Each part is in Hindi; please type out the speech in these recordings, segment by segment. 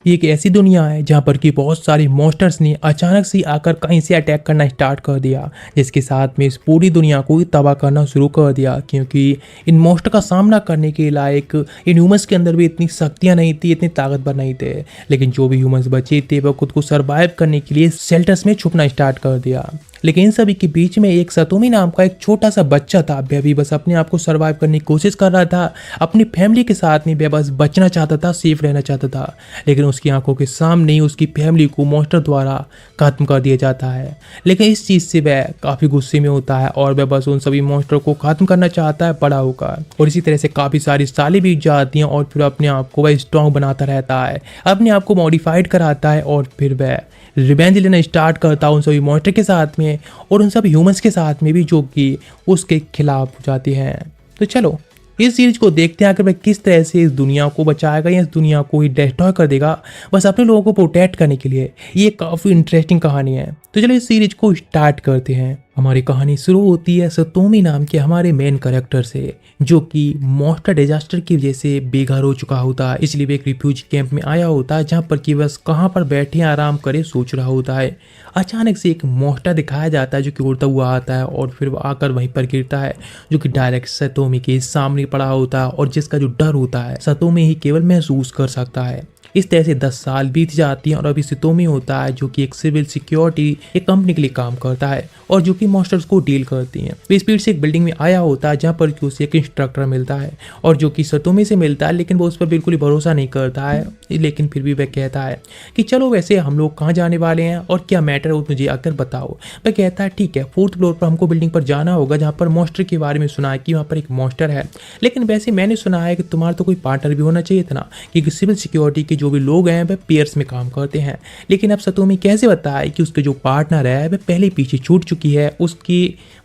ये एक ऐसी दुनिया है जहाँ पर कि बहुत सारे मॉन्स्टर्स ने अचानक से आकर कहीं से अटैक करना स्टार्ट कर दिया, जिसके साथ में इस पूरी दुनिया को ही तबाह करना शुरू कर दिया। क्योंकि इन मॉन्स्टर का सामना करने के लायक इन ह्यूमंस के अंदर भी इतनी शक्तियाँ नहीं थी, इतने ताकतवर नहीं थे। लेकिन जो भी ह्यूमंस बचे थे वह खुद को सर्वाइव करने के लिए शेल्टर्स में छुपना स्टार्ट कर दिया। लेकिन इन सभी के बीच में एक सतोमी नाम का एक छोटा सा बच्चा था। वह भी बस अपने आप को सर्वाइव करने की कोशिश कर रहा था, अपनी फैमिली के साथ में वह बस बचना चाहता था, सेफ रहना चाहता था। लेकिन उसकी आंखों के सामने ही उसकी फैमिली को मॉन्स्टर द्वारा खत्म कर दिया जाता है। लेकिन इस चीज़ से वह काफ़ी गुस्से में होता है और वह बस उन सभी मॉन्स्टर को खत्म करना चाहता है बड़ा होकर। और इसी तरह से काफ़ी सारी सालें बीत जाती हैं और फिर अपने आप को वह स्ट्रॉन्ग बनाता रहता है, अपने आप को मॉडिफाइड कराता है और फिर वह रिवेंज लेना स्टार्ट करता है उन सभी मॉन्स्टर के साथ में और उन सभी ह्यूमंस के साथ में भी जो कि उसके खिलाफ हो जाती हैं। तो चलो इस सीरीज को देखते हैं आखिर वह किस तरह से इस दुनिया को बचाएगा या इस दुनिया को ही डिस्ट्रॉय कर देगा बस अपने लोगों को प्रोटेक्ट करने के लिए। ये काफ़ी इंटरेस्टिंग कहानी है। तो चलो इस सीरीज को स्टार्ट करते हैं। हमारी कहानी शुरू होती है सतोमी नाम के हमारे मेन कैरेक्टर से, जो कि मॉन्स्टर डिजास्टर की वजह से बेघर हो चुका होता है। इसलिए वो एक रिफ्यूजी कैंप में आया होता है जहाँ पर कि बस कहाँ पर बैठे आराम करे सोच रहा होता है। अचानक से एक मॉन्स्टर दिखाया जाता है जो कि उड़ता हुआ आता है और फिर वो आकर वहीं पर गिरता है, जो कि डायरेक्ट सतोमी के सामने पड़ा होता है और जिसका जो डर होता है सतोमी ही केवल महसूस कर सकता है। इस तरह से 10 साल बीत जाती हैं और अभी सतोमी होता है जो कि एक सिविल सिक्योरिटी एक कंपनी के लिए काम करता है और जो कि मॉन्स्टर्स को डील करती हैं। वो स्पीड से एक बिल्डिंग में आया होता है जहाँ पर कि उसे एक इंस्ट्रक्टर मिलता है और जो कि सतोमी से मिलता है, लेकिन वो उस पर बिल्कुल ही भरोसा नहीं करता है। लेकिन फिर भी वह कहता है कि चलो वैसे हम लोग कहाँ जाने वाले हैं और क्या मैटर है मुझे आकर बताओ। वह कहता है ठीक है, 4th फ्लोर पर हमको बिल्डिंग पर जाना होगा जहाँ पर मॉन्स्टर के बारे में सुना है कि वहाँ पर एक मॉन्स्टर है। लेकिन वैसे मैंने सुना है कि तुम्हारा तो कोई पार्टनर भी होना चाहिए था ना, क्योंकि सिविल सिक्योरिटी के जो भी लोग हैं वह पेयर्स में काम करते हैं। लेकिन अब सतोमी कैसे बताए कि उसके जो पार्टनर है वह पहले पीछे छूट चुकी है उसकी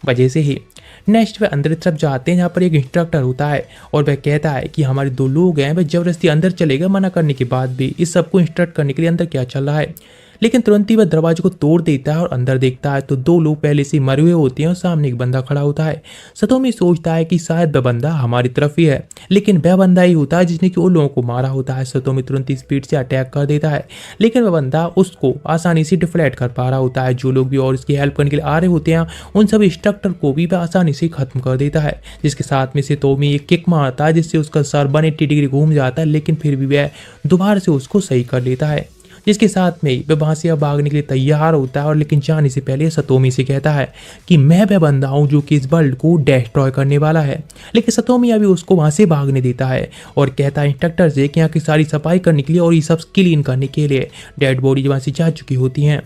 वजह से ही। नेक्स्ट वह अंदर तरफ जाते हैं जहाँ पर एक इंस्ट्रक्टर होता है और वह कहता है कि हमारे 2 लोग हैं, वह जबरदस्ती अंदर चले गए मना करने के बाद भी इस सबको इंस्ट्रक्ट करने के लिए अंदर क्या चल रहा है। लेकिन तुरंत ही वह दरवाजे को तोड़ देता है और अंदर देखता है तो 2 लोग पहले से मरे हुए होते हैं और सामने एक बंदा खड़ा होता है। सतोमी सोचता है कि शायद वह बंदा हमारी तरफ ही है, लेकिन वह बंदा ही होता है जिसने कि उन लोगों को मारा होता है। सतोमी तुरंत ही स्पीड से अटैक कर देता है, लेकिन वह बंदा उसको आसानी से डिफ्लेक्ट कर पा रहा होता है। जो लोग भी और इसकी हेल्प करने के लिए आ रहे होते हैं उन सभी इंस्ट्रक्टर को भी वह आसानी से खत्म कर देता है, जिसके साथ में सतोमी एक किक मारता है जिससे उसका सर 180 डिग्री घूम जाता है। लेकिन फिर भी वह दोबारा से उसको सही कर लेता है, जिसके साथ में वह वहाँ से अब भागने के लिए तैयार होता है और लेकिन जाने से पहले सतोमी से कहता है कि मैं वह बंदा हूँ जो कि इस वर्ल्ड को डिस्ट्रॉय करने वाला है। लेकिन सतोमी अभी उसको वहाँ से भागने देता है और कहता है इंस्ट्रक्टर से कि यहाँ की सारी सफाई करने के लिए और ये सब क्लीन करने के लिए। डेड बॉडी वहाँ से जा चुकी होती हैं।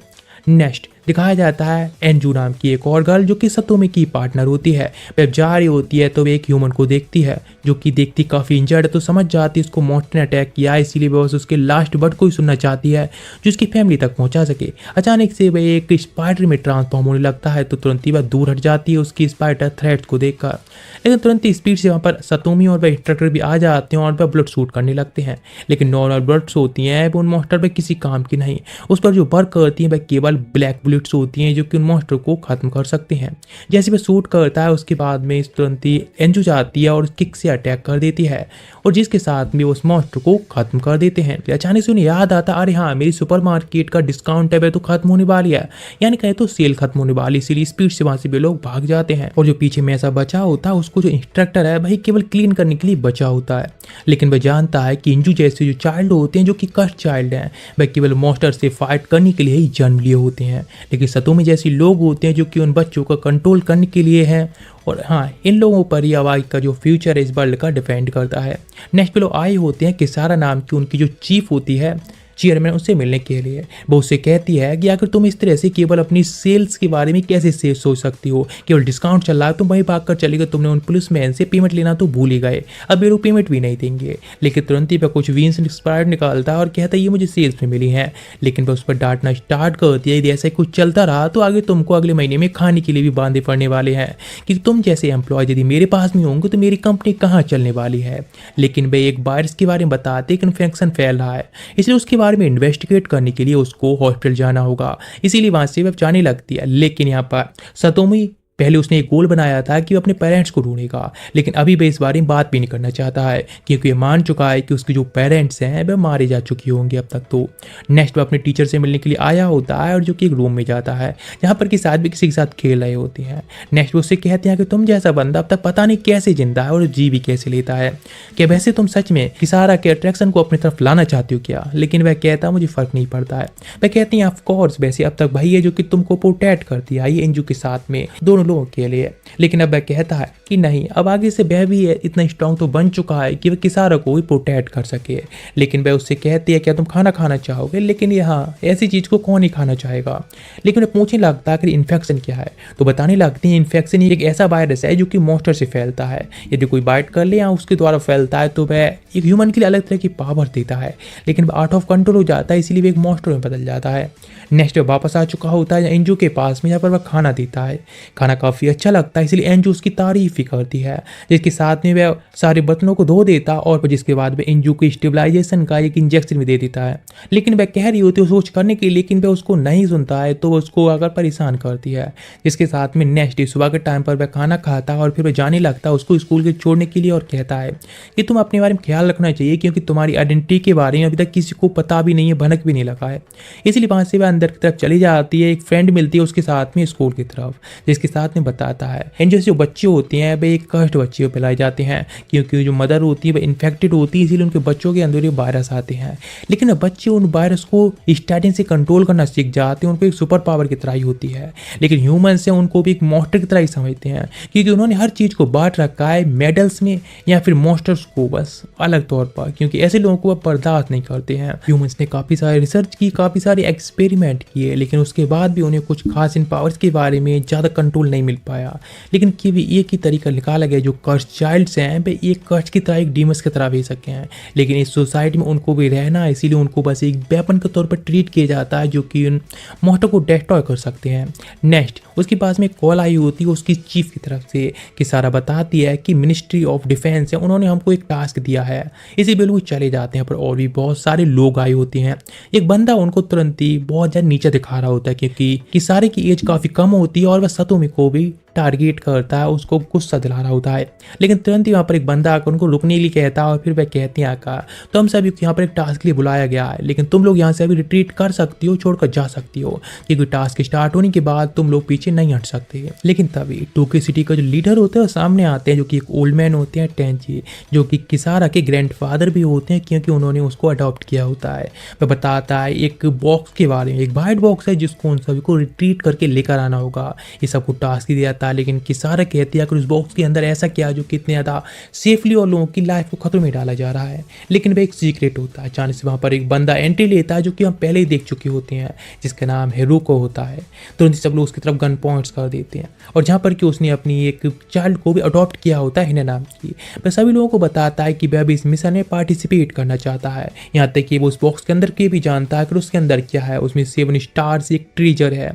नेक्स्ट दिखाया जाता है एंजू नाम की एक और गर्ल जो कि सतोमी की पार्टनर होती है। वह जा रही होती है तो वह एक ह्यूमन को देखती है जो कि देखती काफ़ी इंजर्ड है, तो समझ जाती है उसको मॉन्स्टर ने अटैक किया है, इसीलिए वह बस उसके लास्ट वर्ड को ही सुनना चाहती है जो उसकी फैमिली तक पहुंचा सके। अचानक से वह एक स्पाइडर में ट्रांसफॉर्म होने लगता है तो तुरंत ही वह दूर हट जाती है उसकी स्पाइडर थ्रेट्स को देखकर। लेकिन तुरंत ही स्पीड से वहाँ पर सतोमी और वह इंस्ट्रक्टर भी आ जाते हैं और वह ब्लड शूट करने लगते हैं। लेकिन नॉर्मल ब्लड्स होती हैं वो उन मॉन्स्टर पर किसी काम की नहीं, उस पर जो वर्क करती हैं वह केवल ब्लैक बुलेट्स होती हैं जो कि उन मॉन्स्टर को खत्म कर सकते हैं। जैसे वह शूट करता है उसके बाद में तुरंत ही एंजू जाती है और किक से अटैक कर देती है और जिसके साथ में उस मॉन्स्टर को खत्म कर देते हैं। अचानक से उन्हें याद आता अरे हाँ मेरी सुपरमार्केट का डिस्काउंट है वह तो खत्म होने वाली है, यानी कहे तो सेल खत्म होने वाली, इसीलिए स्पीड से वहां से वे लोग भाग जाते हैं। और जो पीछे में ऐसा बचा होता है उसको जो इंस्ट्रक्टर है भाई केवल क्लीन करने के लिए बचा होता है। लेकिन वह जानता है कि इंजू जैसे जो चाइल्ड होते हैं जो कि कस्ट चाइल्ड हैं वह केवल मॉन्स्टर से फाइट करने के लिए ही जन्म लिए होते हैं। लेकिन सतोमी जैसे लोग होते हैं जो कि उन बच्चों को कंट्रोल करने के लिए हैं और हाँ इन लोगों पर ही आवाज का जो फ्यूचर है इस वर्ल्ड का डिपेंड करता है। नेक्स्ट पे लोग आए होते हैं किसारा नाम की उनकी जो चीफ होती है चेयरमैन उससे मिलने के लिए। वो उससे कहती है कि अगर तुम इस तरह से केवल अपनी सेल्स के बारे में कैसे सेफ सोच सकती हो, केवल डिस्काउंट चल रहा है तुम वहीं भाग कर चले गए, तुमने उन पुलिसमैन से पेमेंट लेना तो भूल ही गए, अब ये लोग पेमेंट भी नहीं देंगे। लेकिन तुरंत ही वह कुछ वीन्स एक्सपायर्ड निकालता है और कहता है ये मुझे सेल्स में मिली है। लेकिन वह उस पर डांटना स्टार्ट करती है यदि ऐसा कुछ चलता रहा तो आगे तुमको अगले महीने में खाने के लिए भी बांधे पड़ने वाले हैं कि तुम जैसे एम्प्लॉय यदि मेरे पास में होंगे तो मेरी कंपनी कहाँ चलने वाली है। लेकिन वह एक वायरस के बारे में बताते कि इन्फेक्शन फैल रहा है, इसलिए उसके बारे में इन्वेस्टिगेट करने के लिए उसको हॉस्पिटल जाना होगा, इसीलिए वहां से वह जाने लगती है। लेकिन यहाँ पर सतोमी पहले उसने एक गोल बनाया था कि वो अपने पेरेंट्स को ढूंढेगा, लेकिन अभी वह इस बारे में बात भी नहीं करना चाहता है क्योंकि ये मान चुका है कि उसके जो पेरेंट्स हैं वह मारे जा चुके होंगे अब तक। तो नेक्स्ट वो अपने टीचर से मिलने के लिए आया होता है और जो कि एक रूम में जाता है जहाँ पर कि शायद भी किसी के साथ खेल रहे होते हैं। नेक्स्ट वो उससे कहते हैं कि तुम जैसा बंदा अब तक पता नहीं कैसे जिंदा है और जी भी कैसे लेता है, कि वैसे तुम सच में किसारा के अट्रैक्शन को अपनी तरफ लाना चाहती हो क्या? लेकिन वह कहता मुझे फर्क नहीं पड़ता है। वह कहती है ऑफ कोर्स, वैसे अब तक भाई है जो कि तुमको प्रोटेक्ट करती है ये एंजू के साथ में दोनों लोगों के लिए। लेकिन अब वह कहता है कि नहीं, अब आगे से वह भी इतना स्ट्रांग तो बन चुका है कि वह किसारा को भी प्रोटेक्ट कर सके। लेकिन वह उससे कहती है क्या तुम खाना खाना चाहोगे? लेकिन यहाँ ऐसी चीज को कौन ही खाना चाहेगा। लेकिन वह पूछने लगता है कि इन्फेक्शन क्या है, तो बताने लगती है इन्फेक्शन एक ऐसा वायरस है जो कि मॉन्स्टर से फैलता है। यदि कोई बाइट कर ले या उसके द्वारा फैलता है तो वह एक ह्यूमन के लिए अलग तरह की पावर देता है, लेकिन वह आउट ऑफ कंट्रोल हो जाता है, इसीलिए वह एक मॉन्स्टर में बदल जाता है। नेक्स्ट वापस आ चुका होता है एंजू के पास में, जहाँ पर वह खाना देता है। खाना काफ़ी अच्छा लगता है, इसलिए एंजू उसकी तारीफ ही करती है, जिसके साथ में वह सारे बर्तनों को धो देता और जिसके बाद वह एंजू को स्टेबलाइजेशन का एक इंजेक्शन भी दे देता है। लेकिन वह कह रही होती है सोच करने के लिए, लेकिन वह उसको नहीं सुनता है, तो वह उसको अगर परेशान करती है। जिसके साथ में नेक्स्ट डे सुबह के टाइम पर वह खाना खाता है और फिर वह जाने लगता है उसको स्कूल के छोड़ने के लिए और कहता है कि तुम अपने बारे में ख्याल रखना चाहिए क्योंकि तुम्हारी आइडेंटिटी के बारे में अभी तक किसी को पता भी नहीं है, भनक भी नहीं लगा है। इसलिए वहाँ से वह अंदर की तरफ चली जाती है, एक फ्रेंड मिलती है उसके साथ में स्कूल की तरफ, जिसके साथ में बताता है एंजल जो बच्चे होते हैं वे एक कष्ट बच्चे पिलाए जाते हैं क्योंकि जो मदर होती है वह इन्फेक्टेड होती है, इसीलिए उनके बच्चों के अंदर ये वायरस आते हैं। लेकिन बच्चे उन वायरस को स्टार्टिंग से कंट्रोल करना सीख जाते हैं, उनको एक सुपर पावर की तरह ही होती है। लेकिन ह्यूमन्स हैं उनको भी एक मॉन्स्टर की तरह ही समझते हैं क्योंकि उन्होंने हर चीज़ को बांट रखा है मेडल्स में या फिर मॉन्स्टर्स को बस अलग तौर पर, क्योंकि ऐसे लोगों को वह बर्दाश्त नहीं करते हैं। ह्यूमन्स ने काफ़ी सारे रिसर्च की, काफ़ी सारे एक्सपेरिमेंट किए, लेकिन उसके बाद भी उन्हें कुछ खास इन पावर्स के बारे में ज़्यादा कंट्रोल नहीं मिल पाया। लेकिन केवल एक ही तरीका निकाला गया, जो कर्स चाइल्ड्स हैं वे एक कर्स की तरह, एक डीमस की तरह रह सके हैं, लेकिन इस सोसाइटी में उनको भी रहना है, इसीलिए उनको बस एक वेपन के तौर पर ट्रीट किया जाता है जो कि उन मॉन्स्टर को डिस्ट्रॉय कर सकते हैं। नेक्स्ट उसके पास में कॉल आई होती है उसकी चीफ की तरफ से कि सारा बताती है कि मिनिस्ट्री ऑफ डिफेंस है, उन्होंने हमको एक टास्क दिया है, इसी बिल्कुल चले जाते हैं। पर और भी बहुत सारे लोग आए होते हैं। एक बंदा उनको तुरंत ही बहुत ज़्यादा नीचे दिखा रहा होता है क्योंकि किसारे की एज काफ़ी कम होती है और वह सतोमी को भी टारगेट करता है, उसको गुस्सा दिला रहा होता है। लेकिन तुरंत ही वहाँ पर एक बंदा आकर उनको रुकने के लिए कहता है और फिर वह कहते हैं आका तो हम सभी को यहाँ पर एक टास्क के लिए बुलाया गया है, लेकिन तुम लोग यहाँ से अभी रिट्रीट कर सकती हो, छोड़कर जा सकती हो, क्योंकि टास्क स्टार्ट होने के बाद तुम लोग पीछे नहीं हट सकते। लेकिन तभी टोक्यो सिटी का जो लीडर होते हैं सामने आते हैं, जो कि एक ओल्ड मैन होते हैं टेंजी, जो कि किसारा के ग्रैंडफादर भी होते हैं क्योंकि उन्होंने उसको अडॉप्ट किया होता है। वह बताता है एक बॉक्स के बारे में, एक वाइट बॉक्स है जिसको उन सभी को रिट्रीट करके लेकर आना होगा। ये सबको टास्क दिया जाता है, लेकिन किसारा कहती है कि उस बॉक्स के अंदर ऐसा क्या जो कि इतने ज़्यादा सेफली और लोगों की लाइफ को खतरे में डाला जा रहा है। लेकिन वह एक सीक्रेट होता है। अचानक से वहाँ पर एक बंदा एंट्री लेता है जो कि हम पहले ही देख चुके होते हैं, जिसका नाम हेरुको होता है। तुरंत सब लोग उसकी तरफ गन पॉइंट्स कर देते हैं और जहाँ पर कि उसने अपनी एक चाइल्ड को भी अडॉप्ट किया होता है हिना नाम की। वह सभी लोगों को बताता है कि वह भी इस मिशन में पार्टिसिपेट करना चाहता है, यहाँ तक कि वो उस बॉक्स के अंदर के भी जानता है कि उसके अंदर क्या है। उसमें 7 स्टार्स एक ट्रेजर है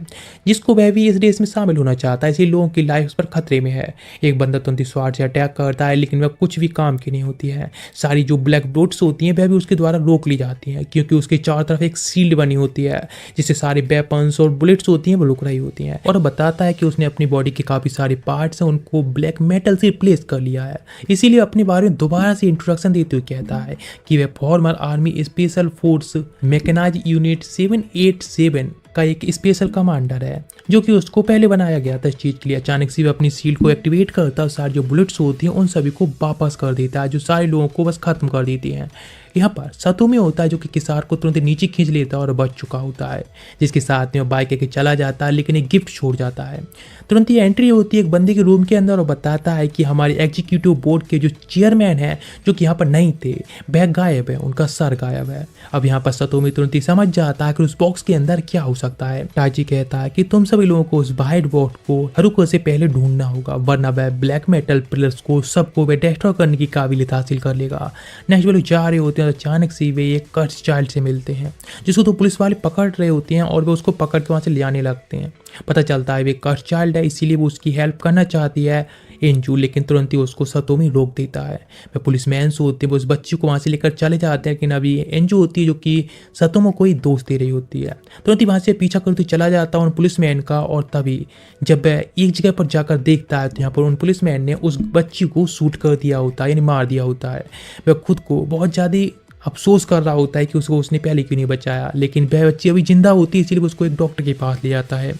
जिसको वह भी इस रेस में शामिल होना चाहता है, इसलिए लोगों की लाइफ उस पर खतरे में है। एक बंदा तुरंत स्वार्ड से अटैक करता है, लेकिन वह कुछ भी काम की नहीं होती है। सारी जो ब्लैक बोट्स होती हैं वह भी उसके द्वारा रोक ली जाती हैं क्योंकि उसके चारों तरफ एक शील्ड बनी होती है जिससे सारे वेपन्स और बुलेट्स होती हैं वो रुक रही होती हैं। और बताता है कि उसने अपनी बॉडी के काफ़ी सारे पार्ट्स हैं उनको ब्लैक मेटल से रिप्लेस कर लिया है, इसीलिए अपने बारे में दोबारा से इंट्रोडक्शन देते हुए कहता है कि वह former army special force mechanized unit 787 का एक स्पेशल कमांडर है, जो कि उसको पहले बनाया गया था इस चीज़ के लिए। अचानक से वह अपनी शील्ड को एक्टिवेट करता है और सारी जो बुलेट्स होती हैं उन सभी को वापस कर देता है, जो सारे लोगों को बस खत्म कर देती हैं। यहाँ पर सतोमी होता है जो कि किसार को तुरंत नीचे खींच लेता है और बच चुका होता है, जिसके साथ में वो बाइक लेके चला जाता है, लेकिन एक गिफ्ट छोड़ जाता है। तुरंत ये एंट्री होती है एक बंदे के रूम के अंदर और बताता है कि हमारे एग्जीक्यूटिव बोर्ड के जो चेयरमैन हैं जो कि यहाँ पर नहीं थे वह गायब है, उनका सर गायब है। अब यहाँ पर सतोमी तुरंत ही समझ जाता है कि उस बॉक्स के अंदर क्या हो सकता है। टाची कहता है कि तुम सभी लोगों को उस वाइट बॉक्स को हरुको से पहले ढूंढना होगा, वरना वह ब्लैक मेटल पिलर्स को सबको वह डिस्ट्रॉय करने की काबिलियत हासिल कर लेगा। नेक्स्ट वो लोग जा रहे होते हैं, अचानक से वे एक कर्स चाइल्ड से मिलते हैं जिसको तो पुलिस वाले पकड़ रहे होते हैं और वे उसको पकड़ के वहाँ से ले आने लगते हैं। पता चलता है वे कर्स चाइल्ड है, इसीलिए वो उसकी हेल्प करना चाहती है एंजू, लेकिन तुरंत ही उसको सतोमी रोक देता है। वह पुलिसमैन से होते हैं, वो उस बच्ची को वहाँ से लेकर चले जाते हैं, लेकिन अभी एंजू होती है जो कि सतोमो को ही दोष दे रही होती है। तुरंत ही वहाँ से पीछा करते चला जाता है उन पुलिसमैन का, और तभी जब वह एक जगह पर जाकर देखता है तो यहाँ पर उन पुलिसमैन ने उस बच्ची को शूट कर दिया होता है, यानी मार दिया होता है। वह खुद को बहुत ज़्यादा अफसोस कर रहा होता है कि उसने पहले क्यों नहीं बचाया, लेकिन वह बच्ची अभी जिंदा होती है, इसलिए उसको एक डॉक्टर के पास ले जाता है।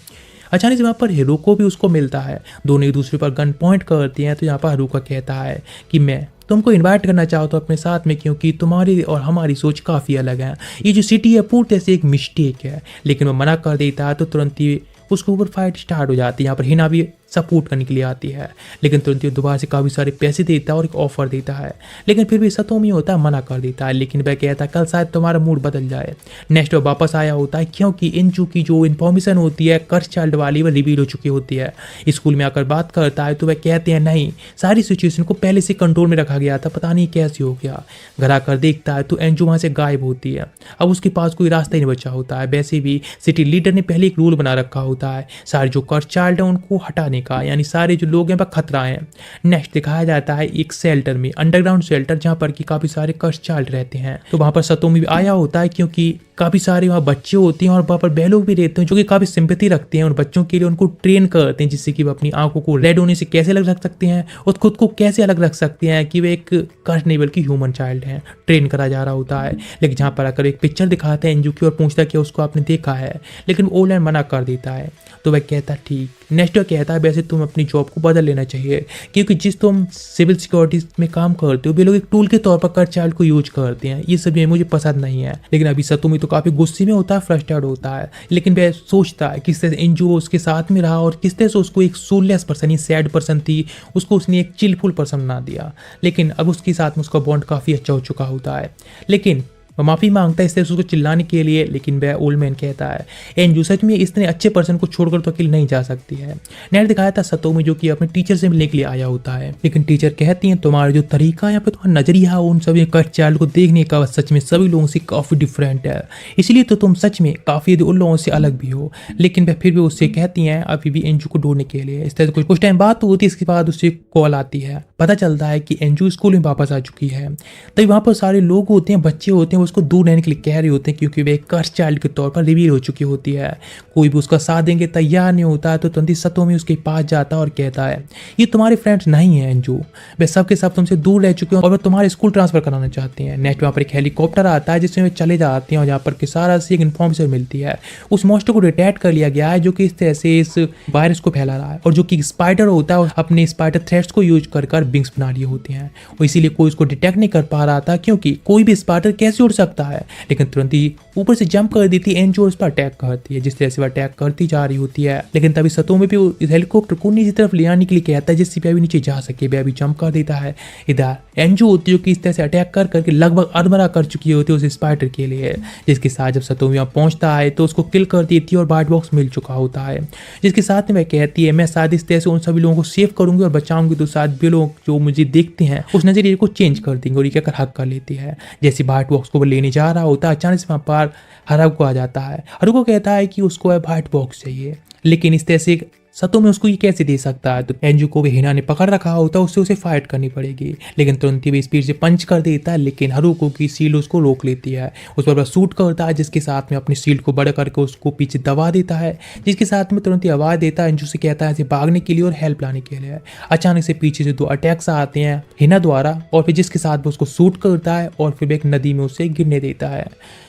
अचानक से वहाँ पर हिरोको भी उसको मिलता है। दोनों एक दूसरे पर गन पॉइंट करते हैं, तो यहाँ पर हिरोको कहता है कि मैं तुमको इनवाइट करना चाहता हूँ अपने साथ में, क्योंकि तुम्हारी और हमारी सोच काफ़ी अलग है। ये जो सिटी है पूरी तरह से एक मिस्टेक है। लेकिन वो मना कर देता है, तो तुरंत ही उसके ऊपर फाइट स्टार्ट हो जाती है। यहाँ पर हिना भी सपोर्ट करने के लिए आती है, लेकिन तुरंत ही दोबारा से काफ़ी सारे पैसे देता है और एक ऑफर देता है, लेकिन फिर भी सतोमी होता है मना कर देता है। लेकिन वह कहता है कल शायद तुम्हारा मूड बदल जाए। नेक्स्ट वह वापस आया होता है, क्योंकि एंजू की जो इन्फॉर्मेशन होती है कर्स चाइल्ड वाली, वह रिवील हो चुकी होती है। स्कूल में आकर बात करता है तो वह कहते हैं नहीं, सारी सिचुएशन को पहले से कंट्रोल में रखा गया था, पता नहीं कैसे हो गया। घर आकर देखता है तो एंजू वहाँ से गायब होती है। अब उसके पास कोई रास्ता ही नहीं बचा होता है। वैसे भी सिटी लीडर ने पहले एक रूल बना रखा होता है, सारे जो कर्स चाइल्ड है उनको हटाने का, यानी सारे जो लोग हैं वह खतरा हैं। नेक्स्ट दिखाया जाता है एक शेल्टर में, अंडरग्राउंड शेल्टर, जहाँ पर कि काफ़ी सारे कर्स चाइल्ड रहते हैं। तो वहाँ पर सतोमी भी आया होता है, क्योंकि काफ़ी सारे वहाँ बच्चे होते हैं और वहाँ पर वह लोग भी रहते हैं जो कि काफ़ी सिंपैथी रखते हैं उन बच्चों के लिए, उनको ट्रेन करते हैं जिससे कि वो अपनी आंखों को रेड होने से कैसे अलग रख सकते हैं और खुद को कैसे अलग रख सकते हैं कि वे एक कर्स नहीं बल्कि ह्यूमन चाइल्ड हैं। ट्रेन करा जा रहा होता है। लेकिन जहाँ पर आकर एक पिक्चर दिखाते हैं एंजू की और पूछता है कि उसको आपने देखा है, लेकिन ओलैंड मना कर देता है। तो वह कहता है ठीक। नेक्स्ट वह कहता है वैसे तुम अपनी जॉब को बदल लेना चाहिए, क्योंकि जिस तुम सिविल सिक्योरिटी में काम करते हो वे लोग एक टूल के तौर पर कर्स चाइल्ड को यूज करते हैं। ये सब मुझे पसंद नहीं है। लेकिन अभी सतोमी तो काफ़ी गुस्से में होता है, फ्रस्ट्रेटेड होता है, लेकिन वह सोचता है किस तरह से एंजू उसके साथ में रहा और किस तरह से उसको एक सोललेस पर्सन, सैड पर्सन थी, उसको उसने एक चिलफुल पर्सन बना दिया। लेकिन अब उसके साथ में उसका बॉन्ड काफ़ी अच्छा हो चुका होता है। लेकिन वह माफ़ी मांगता है इस तरह से उसको चिल्लाने के लिए, लेकिन वह ओल्ड मैन कहता है एंजू सच में इतने अच्छे पर्सन को छोड़कर तो अकेले नहीं जा सकती है। नेट दिखाया था सतोमी जो कि अपने टीचर से मिलने के लिए आया होता है, लेकिन टीचर कहती हैं तुम्हारा जो तरीका है, यहाँ पे तुम्हारा नजरिया उन सभी कर्स चाइल्ड को देखने का सच में सभी लोगों से काफ़ी डिफरेंट है, इसलिए तो तुम सच में काफ़ी उन लोगों से अलग भी हो। लेकिन वह फिर भी उससे कहती हैं अभी भी एंजू को ढूंढने के लिए। इस तरह से कुछ टाइम बात होती है। इसके बाद उससे कॉल आती है, पता चलता है कि एंजू स्कूल में वापस आ चुकी है। तभी वहाँ पर सारे लोग होते हैं, बच्चे होते हैं, उसको दूर रहने के लिए कह रहे होते हैं, क्योंकि वे कर्स चाइल्ड के तौर पर रिवील हो चुकी होती है। कोई भी उसका साथ देंगे तैयार नहीं होता है। तो तुरंत सतोमी उसके पास जाता है और कहता है ये तुम्हारे फ्रेंड्स नहीं है एंजू, वे सब के सब तुमसे दूर रह चुके हैं और वे तुम्हारे स्कूल ट्रांसफर कराना चाहते हैं। नेक्स्ट वहाँ पर एक हेलीकॉप्टर आता है जिसमें वे चले जाते हैं और जहाँ पर किसारा से एक इन्फॉर्मेशन मिलती है उस मॉन्स्टर को डिटेक्ट कर लिया गया है जो कि इस तरह से इस वायरस को फैला रहा है, और जो कि स्पाइडर होता है अपने स्पाइडर थ्रेड्स को यूज कर विंग्स बना लिए होते हैं, और इसीलिए कोई उसको डिटेक्ट नहीं कर पा रहा था, क्योंकि कोई भी स्पाइडर कैसे उड़ सकता है। लेकिन तुरंत ही ऊपर से जंप कर देती है एंजू, उस पर अटैक करती है। जिस तरह से वह अटैक करती जा रही होती है, लेकिन तभी सतोमी भी इस हेलीकॉप्टर को नीचे तरफ ले आने के लिए कहता है जिससे वह भी नीचे जा सके। वह भी जंप कर देता है। इधर एंजू होती है जो कि इस तरह से अटैक करके लगभग अधमरा कर चुकी होती है उस स्पाइडर के लिए, जिसके साथ जब सतोमी वहाँ पहुंचता है तो उसको किल कर देती है और वाइट बॉक्स मिल चुका होता है, जिसके साथ में वह कहती है मैं शायद इस तरह से उन सभी लोगों को सेव करूंगी और बचाऊंगी, तो शायद वे लोग जो मुझे देखते हैं उस नजरिए को चेंज कर देंगे, और ये कहकर हक कर लेती है। जैसे व्हाइट बॉक्स को वो लेने जा रहा होता है, अचानक से वहाँ पर हरुको आ जाता है। हरुको कहता है कि उसको व्हाइट बॉक्स चाहिए, लेकिन इस तरह से सतोमी उसको ये कैसे दे सकता है। तो एंजू को भी हिना ने पकड़ रखा होता है, उससे उसे फाइट करनी पड़ेगी, लेकिन तुरंत ही स्पीड से पंच कर देता है, लेकिन हरुको की शील्ड उसको रोक लेती है। उस पर शूट करता है, जिसके साथ में अपनी शील्ड को बड़ा करके उसको पीछे दबा देता है, जिसके साथ में तुरंत ही आवाज़ देता है एंजू से, कहता है भागने के लिए और हेल्प लाने के लिए। अचानक से पीछे से 2 अटैक्स आते हैं हिना द्वारा, और फिर जिसके साथ वो उसको शूट करता है और फिर एक नदी में उसे गिरने देता है,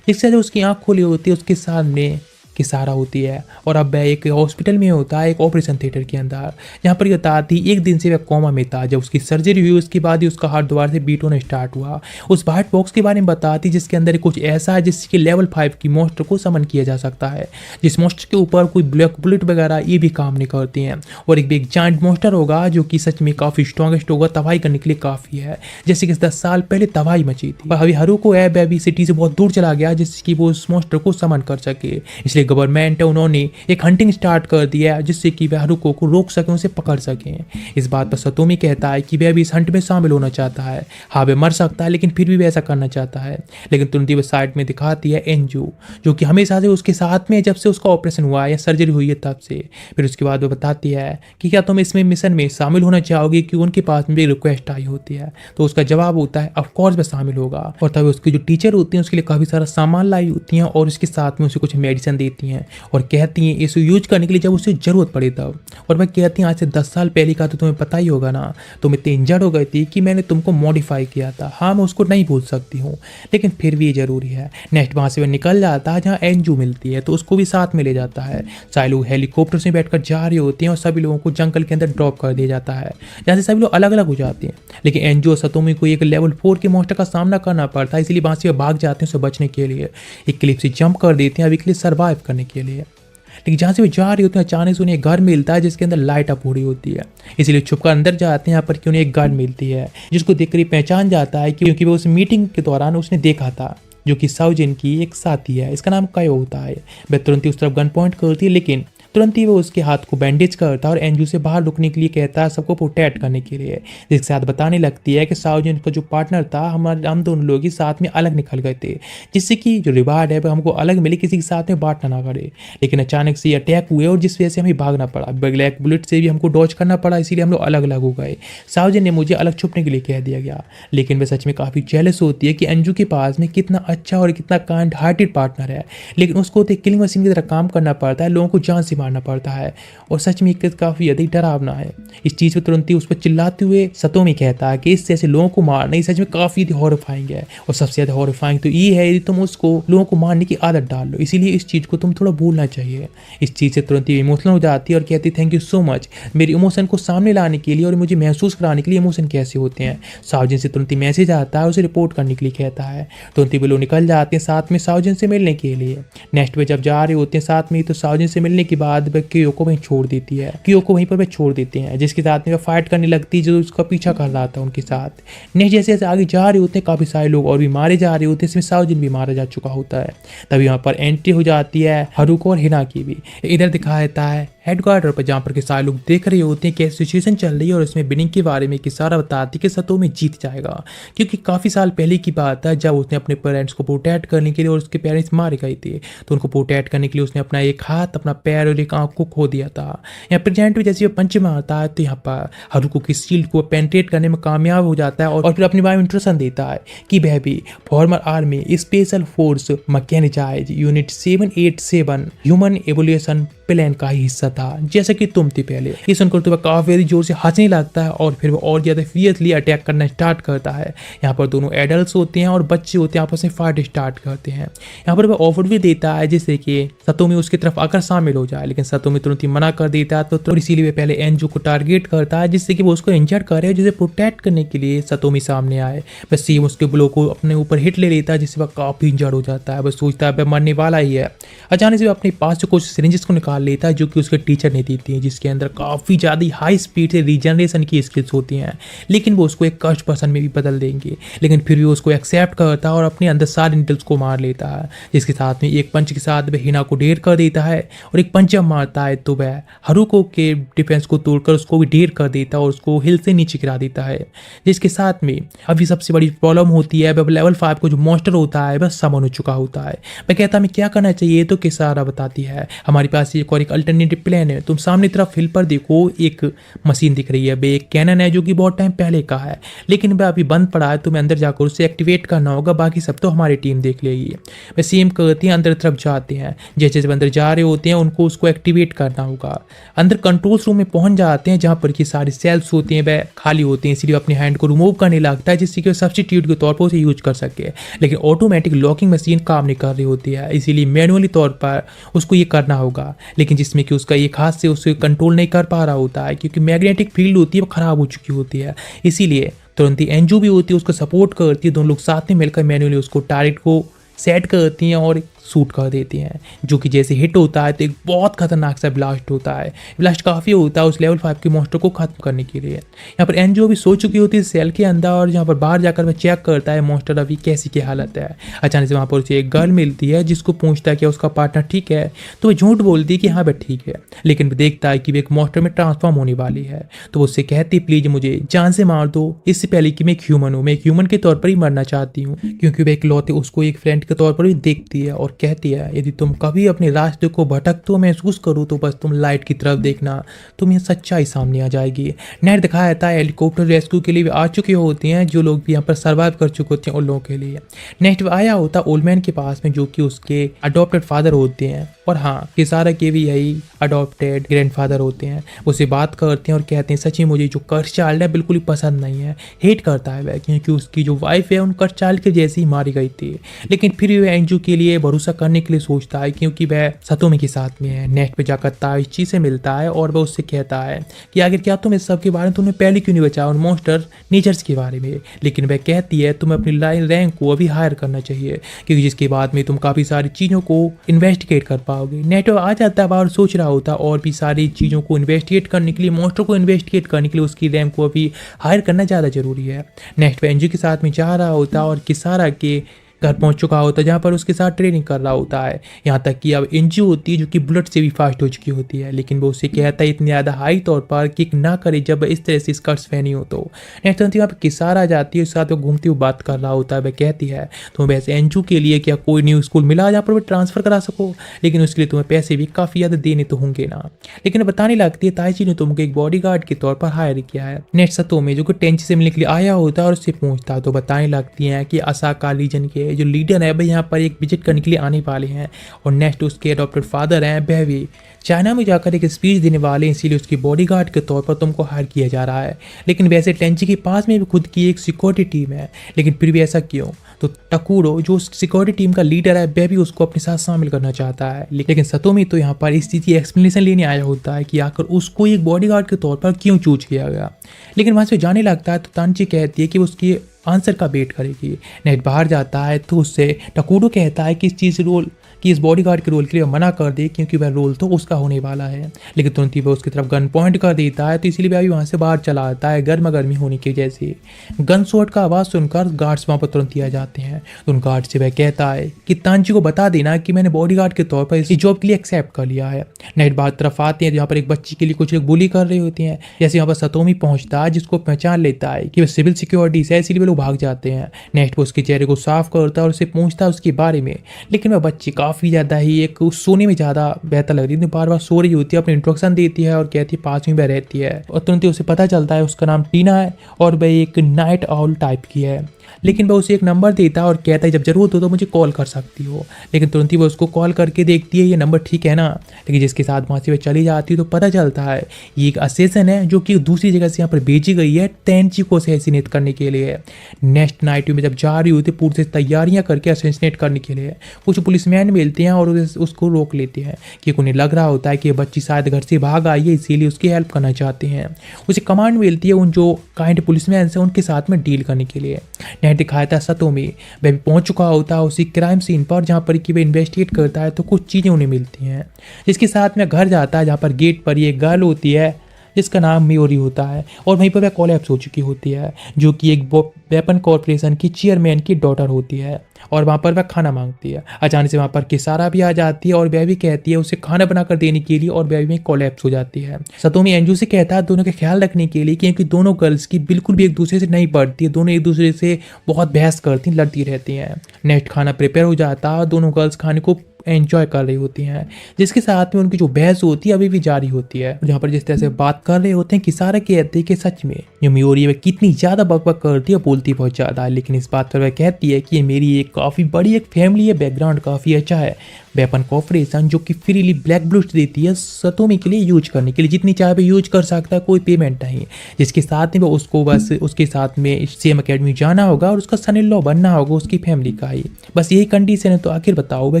जिससे जो उसकी आँख खोली होती है उसके सामने किसारा होती है, और अब वह एक हॉस्पिटल में होता है, एक ऑपरेशन थिएटर के अंदर, जहाँ पर ये बताती एक दिन से वह कोमा में था। जब उसकी सर्जरी हुई उसके बाद ही उसका हार्ट दोबारा से बीट होना स्टार्ट हुआ। उस व्हाइट बॉक्स के बारे में बताती जिसके अंदर कुछ ऐसा है जिसके लेवल 5 की मॉन्स्टर को समन किया जा सकता है, जिस मॉन्स्टर के ऊपर कोई ब्लैक बुलेट वगैरह ये भी काम नहीं करती हैं, और एक जाइंट मॉन्स्टर होगा जो कि सच में काफ़ी स्ट्रॉन्गेस्ट होगा, तबाही करने के लिए काफ़ी है, जैसे कि 10 साल पहले तबाही मची थी। अभी हरुको है वह भी सिटी से बहुत दूर चला गया जिससे कि वो उस मॉन्स्टर को समन कर सके, इसलिए इसलिए गवर्नमेंट है उन्होंने एक हंटिंग स्टार्ट कर दिया है जिससे कि वह हारुको को रोक सकें, उसे पकड़ सकें। इस बात पर सतोमी कहता है कि वह भी इस हंट में शामिल होना चाहता है। हाँ वह मर सकता है लेकिन फिर भी वह ऐसा करना चाहता है। लेकिन तुरंत ही वह साइड में दिखाती है एंजू, जो कि हमेशा से उसके साथ में जब से उसका ऑपरेशन हुआ है या सर्जरी हुई है तब से। फिर उसके बाद वो बताती है कि क्या तुम इसमें मिशन में शामिल होना चाहोगे, कि उनके पास में भी रिक्वेस्ट आई होती है। तो उसका जवाब होता है ऑफ कोर्स मैं शामिल होगा। और तभी उसकी जो टीचर होती हैं उसके लिए काफ़ी सारा सामान लाई होती हैं और उसके साथ में उसे कुछ मेडिसिन देती हैं और कहती हैं इसे यूज करने के लिए जब उसे ज़रूरत पड़े तब। और वह कहती हैं आज से 10 साल पहले का तो तुम्हें पता ही होगा ना, तुम इतनी इंजर्ड हो गई थी कि मैंने तुमको मॉडिफाई किया था। हाँ मैं उसको नहीं भूल सकती हूँ लेकिन फिर भी ये ज़रूरी है। नेक्स्ट वहाँ से वह निकल जाता है जहाँ एंजू मिलती है तो उसको भी साथ में ले जाता है। सारे लोग हेलीकॉप्टर से बैठकर जा रहे होते हैं और सभी लोगों को जंगल के अंदर ड्रॉप कर दिया जाता है जहाँ से सभी लोग अलग अलग हो जाते हैं। लेकिन एंजू और सतोमी को एक लेवल 4 के मॉन्स्टर का सामना करना पड़ता है, इसलिए वहाँ से भाग जाते हैं उसे बचने के लिए। एक क्लिप से जंप कर देते हैं अभी के लिए सर्वाइव करने के लिए। लेकिन जहाँ से वो जा रही होती है अचानक से उन्हें एक घर मिलता है जिसके अंदर लाइट अप हो रही होती है, इसलिए छुपकर अंदर जाते हैं यहाँ पर कि उन्हें एक गार्ड मिलती है जिसको देखकर ये पहचान जाता है क्योंकि वो उस मीटिंग के दौरान उसने देखा था, जो कि साउजिन की एक साथी है। इसका नाम कायो होता है। वह तुरंत ही उस तरफ गन पॉइंट करती है लेकिन तुरंत ही वो उसके हाथ को बैंडेज करता है और एंजू से बाहर रुकने के लिए कहता है, सबको प्रोटेक्ट करने के लिए। जिसके साथ बताने लगती है कि साउजिन का जो पार्टनर था हम दोनों लोग ही साथ में अलग निकल गए थे, जिससे कि जो रिवार्ड है वो हमको अलग मिले, किसी के साथ में बांटना ना पड़े। लेकिन अचानक से अटैक हुए और जिस वजह से हमें भागना पड़ा, ब्लैक बुलेट से भी हमको डॉज करना पड़ा, इसीलिए हम लोग अलग अलग हो गए। साउजिन ने मुझे अलग छुपने के लिए कह दिया गया। लेकिन वह सच में काफ़ी जेलस होती है कि अंजू के पास में कितना अच्छा और कितना काइंड हार्टेड पार्टनर है, लेकिन उसको तो किलिंग मशीन की तरह काम करना पड़ता है, लोगों को जान से मारना पड़ता है और सच में काफ़ी अधिक डरावना है। इस चीज़ पर तुरंत ही उस पर चिल्लाते हुए सतोमी कहता है कि इस जैसे लोगों को मारना ही सच में काफ़ी हॉरिफाइंग है। और सबसे ज़्यादा हॉरिफाइंग तो ये है यदि तुम उसको लोगों को मारने की आदत डाल लो, इसीलिए इस चीज़ को तुम थोड़ा भूलना चाहिए। इस चीज़ से तुरंत ही इमोशनल हो जाती है और कहती थैंक यू सो मच मेरी इमोशन को सामने लाने के लिए और मुझे महसूस कराने के लिए इमोशन कैसे होते हैं। साउजिन से तुरंत ही मैसेज आता है, उसे रिपोर्ट करने के लिए कहता है। तुरंत ही वो लोग निकल जाते हैं साथ में साउजिन से मिलने के लिए। नेक्स्ट पे जब जा रहे होते हैं साथ में तो साउजिन से मिलने के बाद वह कियो को वहीं छोड़ देती है, कियो को वहीं पर वह छोड़ देते हैं, जिसके साथ में वह फाइट करने लगती है जो उसका पीछा कर रहा था उनके साथ। नेक्स्ट जैसे जैसे आगे जा रहे होते हैं काफ़ी सारे लोग और भी मारे जा रहे होते हैं, इसमें साउजिन भी मारा जा चुका होता है। तभी यहाँ पर एंट्री हो जाती है हारुको और हिना की भी। इधर दिखाया जाता है हेडक्वार्टर पर जहाँ पर के सारे लोग देख रहे होते हैं कैसी सिचुएशन चल रही है और इसमें विनिंग के बारे में कि सारा बताती कि सतोमी जीत जाएगा, क्योंकि काफ़ी साल पहले की बात है जब उसने अपने पेरेंट्स को प्रोटेक्ट करने के लिए और उसके पेरेंट्स मारे गए थे तो उनको प्रोटेक्ट करने के लिए उसने अपना एक हाथ, अपना पैर और एक आँख को खो दिया था। यहाँ प्रेजेंट में जैसे वो पंच मारता है तो यहाँ पर हारुको की शील्ड को पेनिट्रेट करने में कामयाब हो जाता है और फिर अपनी बारे में इंट्रोडक्शन देता है कि वह भी former army special force mechanize unit 787 human evolution plan का ही हिस्सा था, जैसा कि तुम थी पहले। ये सुनकर तो वह काफी जोर से हंसने लगता है और फिर वो और ज्यादा फियसली अटैक करना स्टार्ट करता है। यहाँ पर दोनों एडल्ट्स होते हैं और बच्चे होते हैं, आपस में फाइट स्टार्ट करते हैं। यहाँ पर वह ऑफर भी देता है जिससे कि सतोमी उसकी तरफ आकर शामिल हो जाए, लेकिन सतोमी तुरंत ही मना कर देता है तो इसीलिए वह पहले एंजू को टारगेट करता है जिससे कि वो उसको इंजर्ड करे, जिसे प्रोटेक्ट करने के लिए सतोमी सामने आए। वह सेम उसके ब्लो को अपने ऊपर हिट ले लेता है जिससे वह काफी इंजर्ड हो जाता है। वह सोचता है वह मरने वाला ही है। अचानक से वह अपने पास से कुछ सिरिंजेस को निकाल लेता है जो कि उसके टीचर ने दी थी, जिसके अंदर काफ़ी ज़्यादा हाई स्पीड से रीजनरेशन की स्किल्स होती हैं, लेकिन वो उसको एक कस्ट पर्सन में भी बदल देंगे। लेकिन फिर भी उसको एक्सेप्ट करता है और अपने अंदर सारे निडल्स को मार लेता है, जिसके साथ में एक पंच के साथ वह हिना को ढेर कर देता है और एक पंच जब मारता है तो वह हारुको के डिफेंस को तोड़कर उसको भी ढेर कर देता है और उसको हिल से नीचे गिरा देता है। जिसके साथ में अभी सबसे बड़ी प्रॉब्लम होती है, वह लेवल 5 को जो मॉन्स्टर होता है वह समन हो चुका होता है। मैं कहता हमें क्या करना चाहिए तो किसारा बताती है हमारे पास एक और एक अल्टरनेटिव प्लान है। तुम सामने तरफ हिल पर देखो, एक मशीन दिख रही है, वह एक कैनन है जो कि बहुत टाइम पहले का है, लेकिन वह अभी बंद पड़ा है, तुम्हें अंदर जाकर उसे एक्टिवेट करना होगा, बाकी सब तो हमारी टीम देख लेगी। वह सेम करती हैं, अंदर तरफ जाते हैं, जैसे जैसे अंदर जा रहे होते हैं उनको उसको एक्टिवेट करना होगा। अंदर कंट्रोल रूम में पहुंच जाते हैं जहां पर कि सारे सेल्स होते हैं वह खाली होते हैं, इसलिए अपने हैंड को रिमूव करने लगता है जिससे कि वो सब्स्टिट्यूट के तौर पर उसे यूज कर सके। लेकिन ऑटोमेटिक लॉकिंग मशीन काम नहीं कर रही होती है, इसीलिए मैनुअली तौर पर उसको ये करना होगा, लेकिन जिसमें कि उसका एक हाथ से उसे कंट्रोल नहीं कर पा रहा होता है क्योंकि मैग्नेटिक फील्ड होती है वो खराब हो चुकी होती है। इसीलिए तुरंत ही एंजू भी होती है, उसको सपोर्ट करती है, दोनों लोग साथ में मिलकर मैनुअली उसको टारगेट को सेट करती हैं और शूट कर देती हैं, जो कि जैसे हिट होता है तो एक बहुत खतरनाक सा ब्लास्ट होता है। ब्लास्ट काफ़ी होता है उस लेवल 5 के मॉन्स्टर को खत्म करने के लिए। यहाँ पर एनजीओ भी सो चुकी होती है सेल के अंदर, और यहाँ पर बाहर जाकर वह चेक करता है मॉन्स्टर अभी कैसी की हालत है। अचानक से वहाँ पर उसे एक गर्ल मिलती है जिसको पूछता है कि उसका पार्टनर ठीक है, तो वह झूठ बोलती है कि हाँ भाई ठीक है, लेकिन वो देखता है कि वो एक मॉन्स्टर में ट्रांसफॉर्म होने वाली है। तो वो उससे कहती है प्लीज मुझे जान से मार दो, इससे पहले कि मैं एक ह्यूमन हूँ, मैं एक ह्यूमन के तौर पर ही मरना चाहती हूँ। क्योंकि वह इकलौते उसको एक फ्रेंड के तौर पर भी देखती है और कहती है यदि तुम कभी अपने रास्ते को भटकते हो महसूस करो तो बस तुम लाइट की तरफ देखना, तुम्हें सच्चाई सामने आ जाएगी। नेट दिखाया जाता है हेलीकॉप्टर रेस्क्यू के लिए भी आ चुके होते हैं, जो लोग भी यहाँ पर सर्वाइव कर चुके होते हैं उन लोगों के लिए। नेक्स्ट आया होता ओल्ड मैन के पास में, जो कि उसके अडॉप्टेड फादर होते हैं, और हाँ किसारा के भी यही अडॉप्टेड ग्रैंडफादर होते हैं। उससे बात करते हैं और कहते हैं सच्ची मुझे जो कर्स चाइल्ड है बिल्कुल ही पसंद नहीं है, हेट करता है वह, क्योंकि उसकी जो वाइफ है उन कर्स चाइल्ड के जैसी ही मारी गई थी। लेकिन फिर भी वह एंजू के लिए भरोसा करने के लिए सोचता है, क्योंकि वह सतोमी के साथ में है। नेक्स्ट पे जाकर ताइची से मिलता है और वह उससे कहता है कि आखिर क्या तुम इस सब के बारे में तुमने पहले क्यों नहीं बचाया, उन मॉन्स्टर नेचर्स के बारे में। लेकिन वह कहती है तुम्हें अपनी रैंक को अभी हायर करना चाहिए, क्योंकि जिसके बाद में तुम काफ़ी सारी चीज़ों को इन्वेस्टिगेट कर पाओगे। नेटो आ जाता है बाहर, सोच रहा होता और भी सारी चीज़ों को इन्वेस्टिगेट करने के लिए, मॉन्स्टर को इन्वेस्टिगेट करने के लिए उसकी रैंक को अभी हायर करना ज़्यादा जरूरी है। नेक्स्ट एनजी के साथ में जा रहा होता और किसारा के घर पहुंच चुका होता है, जहाँ पर उसके साथ ट्रेनिंग कर रहा होता है। यहाँ तक कि अब एनजी होती है जो कि बुलेट से भी फास्ट हो चुकी होती है, लेकिन वो उससे कहता है इतनी ज़्यादा हाई तौर पर किक ना करे जब इस तरह से स्कर्ट्स पहनी हो तो। नेक्स्ट यहाँ पर किसारा जाती है, उसके साथ वो घूमती हुई बात कर रहा होता है। वह कहती है तो वैसे एनजू के लिए क्या कोई न्यू स्कूल मिला जहाँ पर वो ट्रांसफ़र करा सको, लेकिन उसके लिए तुम्हें पैसे भी काफ़ी ज़्यादा देने तो होंगे ना। लेकिन बताने लगती है ताइची ने तुमको एक बॉडीगार्ड के तौर पर हायर किया है। नेक्स्ट सतोमी जो कि टेंची से मिलने के लिए आया होता है और उससे पूछता है, तो बताने लगती हैं कि असाका रीजन के जो लीडर है यहाँ पर एक विजिट करने के लिए आने वाले हैं, और नेक्स्ट उसके अडॉप्टेड फादर हैं वह भी चाइना में जाकर एक स्पीच देने वाले हैं, इसीलिए उसकी बॉडीगार्ड के तौर पर तुमको हायर किया जा रहा है। लेकिन वैसे टेंची के पास में भी खुद की एक सिक्योरिटी टीम है, लेकिन फिर भी ऐसा क्यों? तो टकूरो जो सिक्योरिटी टीम का लीडर है वह भी उसको अपने साथ शामिल करना चाहता है। लेकिन सतोमी तो यहाँ पर इस चीज़ की एक्सप्लेनेशन लेने आया होता है कि आखिर उसको एक बॉडीगार्ड के तौर पर क्यों चूज किया गया। लेकिन वहाँ से जाने लगता है तो तानची कहती है कि उसकी आंसर का वेट करेगी। नेट बाहर जाता है तो उससे टकूडो कहता है कि इस चीज़ रोल कि इस बॉडीगार्ड के रोल के लिए मना कर दे, क्योंकि वह रोल तो उसका होने वाला है। लेकिन तुरंत ही वह उसकी तरफ गन पॉइंट कर देता है, तो इसलिए वह भी वहाँ से बाहर चला आता है गर्मा गर्मी होने की वजह से। गन शॉट का आवाज़ सुनकर गार्ड्स वहाँ पर तुरंत ही आ जाते हैं। तो उन गार्ड से वह कहता है कि तांची को बता देना कि मैंने बॉडीगार्ड के तौर पर इस जॉब के लिए एक्सेप्ट कर लिया है। नेट बाहर तरफ आते हैं जहाँ पर एक बच्ची के लिए कुछ लोग बुली कर रहे होते हैं। जैसे यहाँ पर सतोमी पहुँचता है जिसको पहचान लेता है कि वह सिविल सिक्योरिटी से, इसीलिए वे लोग भाग जाते हैं। नेक्स्ट वो उसके चेहरे को साफ करता है और उससे पूछता है उसके बारे में, लेकिन वह बच्ची काफ़ी ज़्यादा ही एक सोने में ज़्यादा बेहतर लग रही है, बार बार सो रही होती है, अपनी इंट्रोडक्शन देती है और कहती है पास में वह रहती है, और तुरंत ही उसे पता चलता है उसका नाम टीना है और वह एक नाइट आउल टाइप की है। लेकिन वह उसे एक नंबर देता है और कहता है जब जरूरत हो तो मुझे कॉल कर सकती हो। लेकिन तुरंत ही वो उसको कॉल करके देखती है ये नंबर ठीक है ना, लेकिन जिसके साथ वहाँ से वह चली जाती है तो पता चलता है ये एक असेसन है जो कि दूसरी जगह से यहाँ पर भेजी गई है तेंची को असैसिनेट करने के लिए। नेक्स्ट नाइट में जब जा रही होती है पूरी से तैयारियाँ करके असैसिनेट करने के लिए, कुछ पुलिसमैन मिलते हैं और उसको रोक लेते हैं, क्योंकि उन्हें लग रहा होता है कि ये बच्ची शायद घर से भाग आई है, इसीलिए उसकी हेल्प करना चाहते हैं। उसे कमांड मिलती है उन जो काइंड पुलिसमैन से उनके साथ में डील करने के लिए। नेट दिखाया था सतोमी वह भी पहुंच चुका होता है उसी क्राइम सीन पर जहां पर कि वह इन्वेस्टिगेट करता है, तो कुछ चीज़ें उन्हें मिलती हैं, जिसके साथ में घर जाता है जहां पर गेट पर ये गर्ल होती है जिसका नाम मियोरी होता है, और वहीं पर वह कोलैप्स हो चुकी होती है, जो कि एक वेपन कॉर्पोरेशन की चेयरमैन की डॉटर होती है, और वहाँ पर वह खाना मांगती है। अचानक से वहाँ पर किसारा भी आ जाती है और वह भी कहती है उसे खाना बनाकर देने के लिए, और वह भी कोलैप्स हो जाती है। सतोमी एंजू से कहता है दोनों का ख्याल रखने के लिए, क्योंकि दोनों गर्ल्स की बिल्कुल भी एक दूसरे से नहीं पड़ती है, दोनों एक दूसरे से बहुत बहस करती लड़ती रहती हैं। नेक्स्ट खाना प्रिपेयर हो जाता है, दोनों गर्ल्स खाने को एंजॉय कर रही होती हैं, जिसके साथ में उनकी जो बहस होती है अभी भी जारी होती है। जहाँ पर जिस तरह से बात कर रहे होते हैं किसारा कहते हैं कि सच में जो मियोरी वह कितनी ज़्यादा बकबक करती है, बोलती बहुत ज़्यादा है, लेकिन इस बात पर वह कहती है कि ये मेरी एक काफ़ी बड़ी एक फैमिली है, बैकग्राउंड काफ़ी अच्छा है, वेपन कॉर्पोरेशन जो कि फ्रीली ब्लैक बुलेट्स देती है सतोमी के लिए यूज करने के लिए, जितनी चाहे वो यूज कर सकता है, कोई पेमेंट नहीं। जिसके साथ में वो उसको बस उसके साथ में सेम अकेडमी जाना होगा और उसका सन इन लॉ बनना होगा उसकी फैमिली का ही, बस यही कंडीशन है। तो आखिर बताओ वह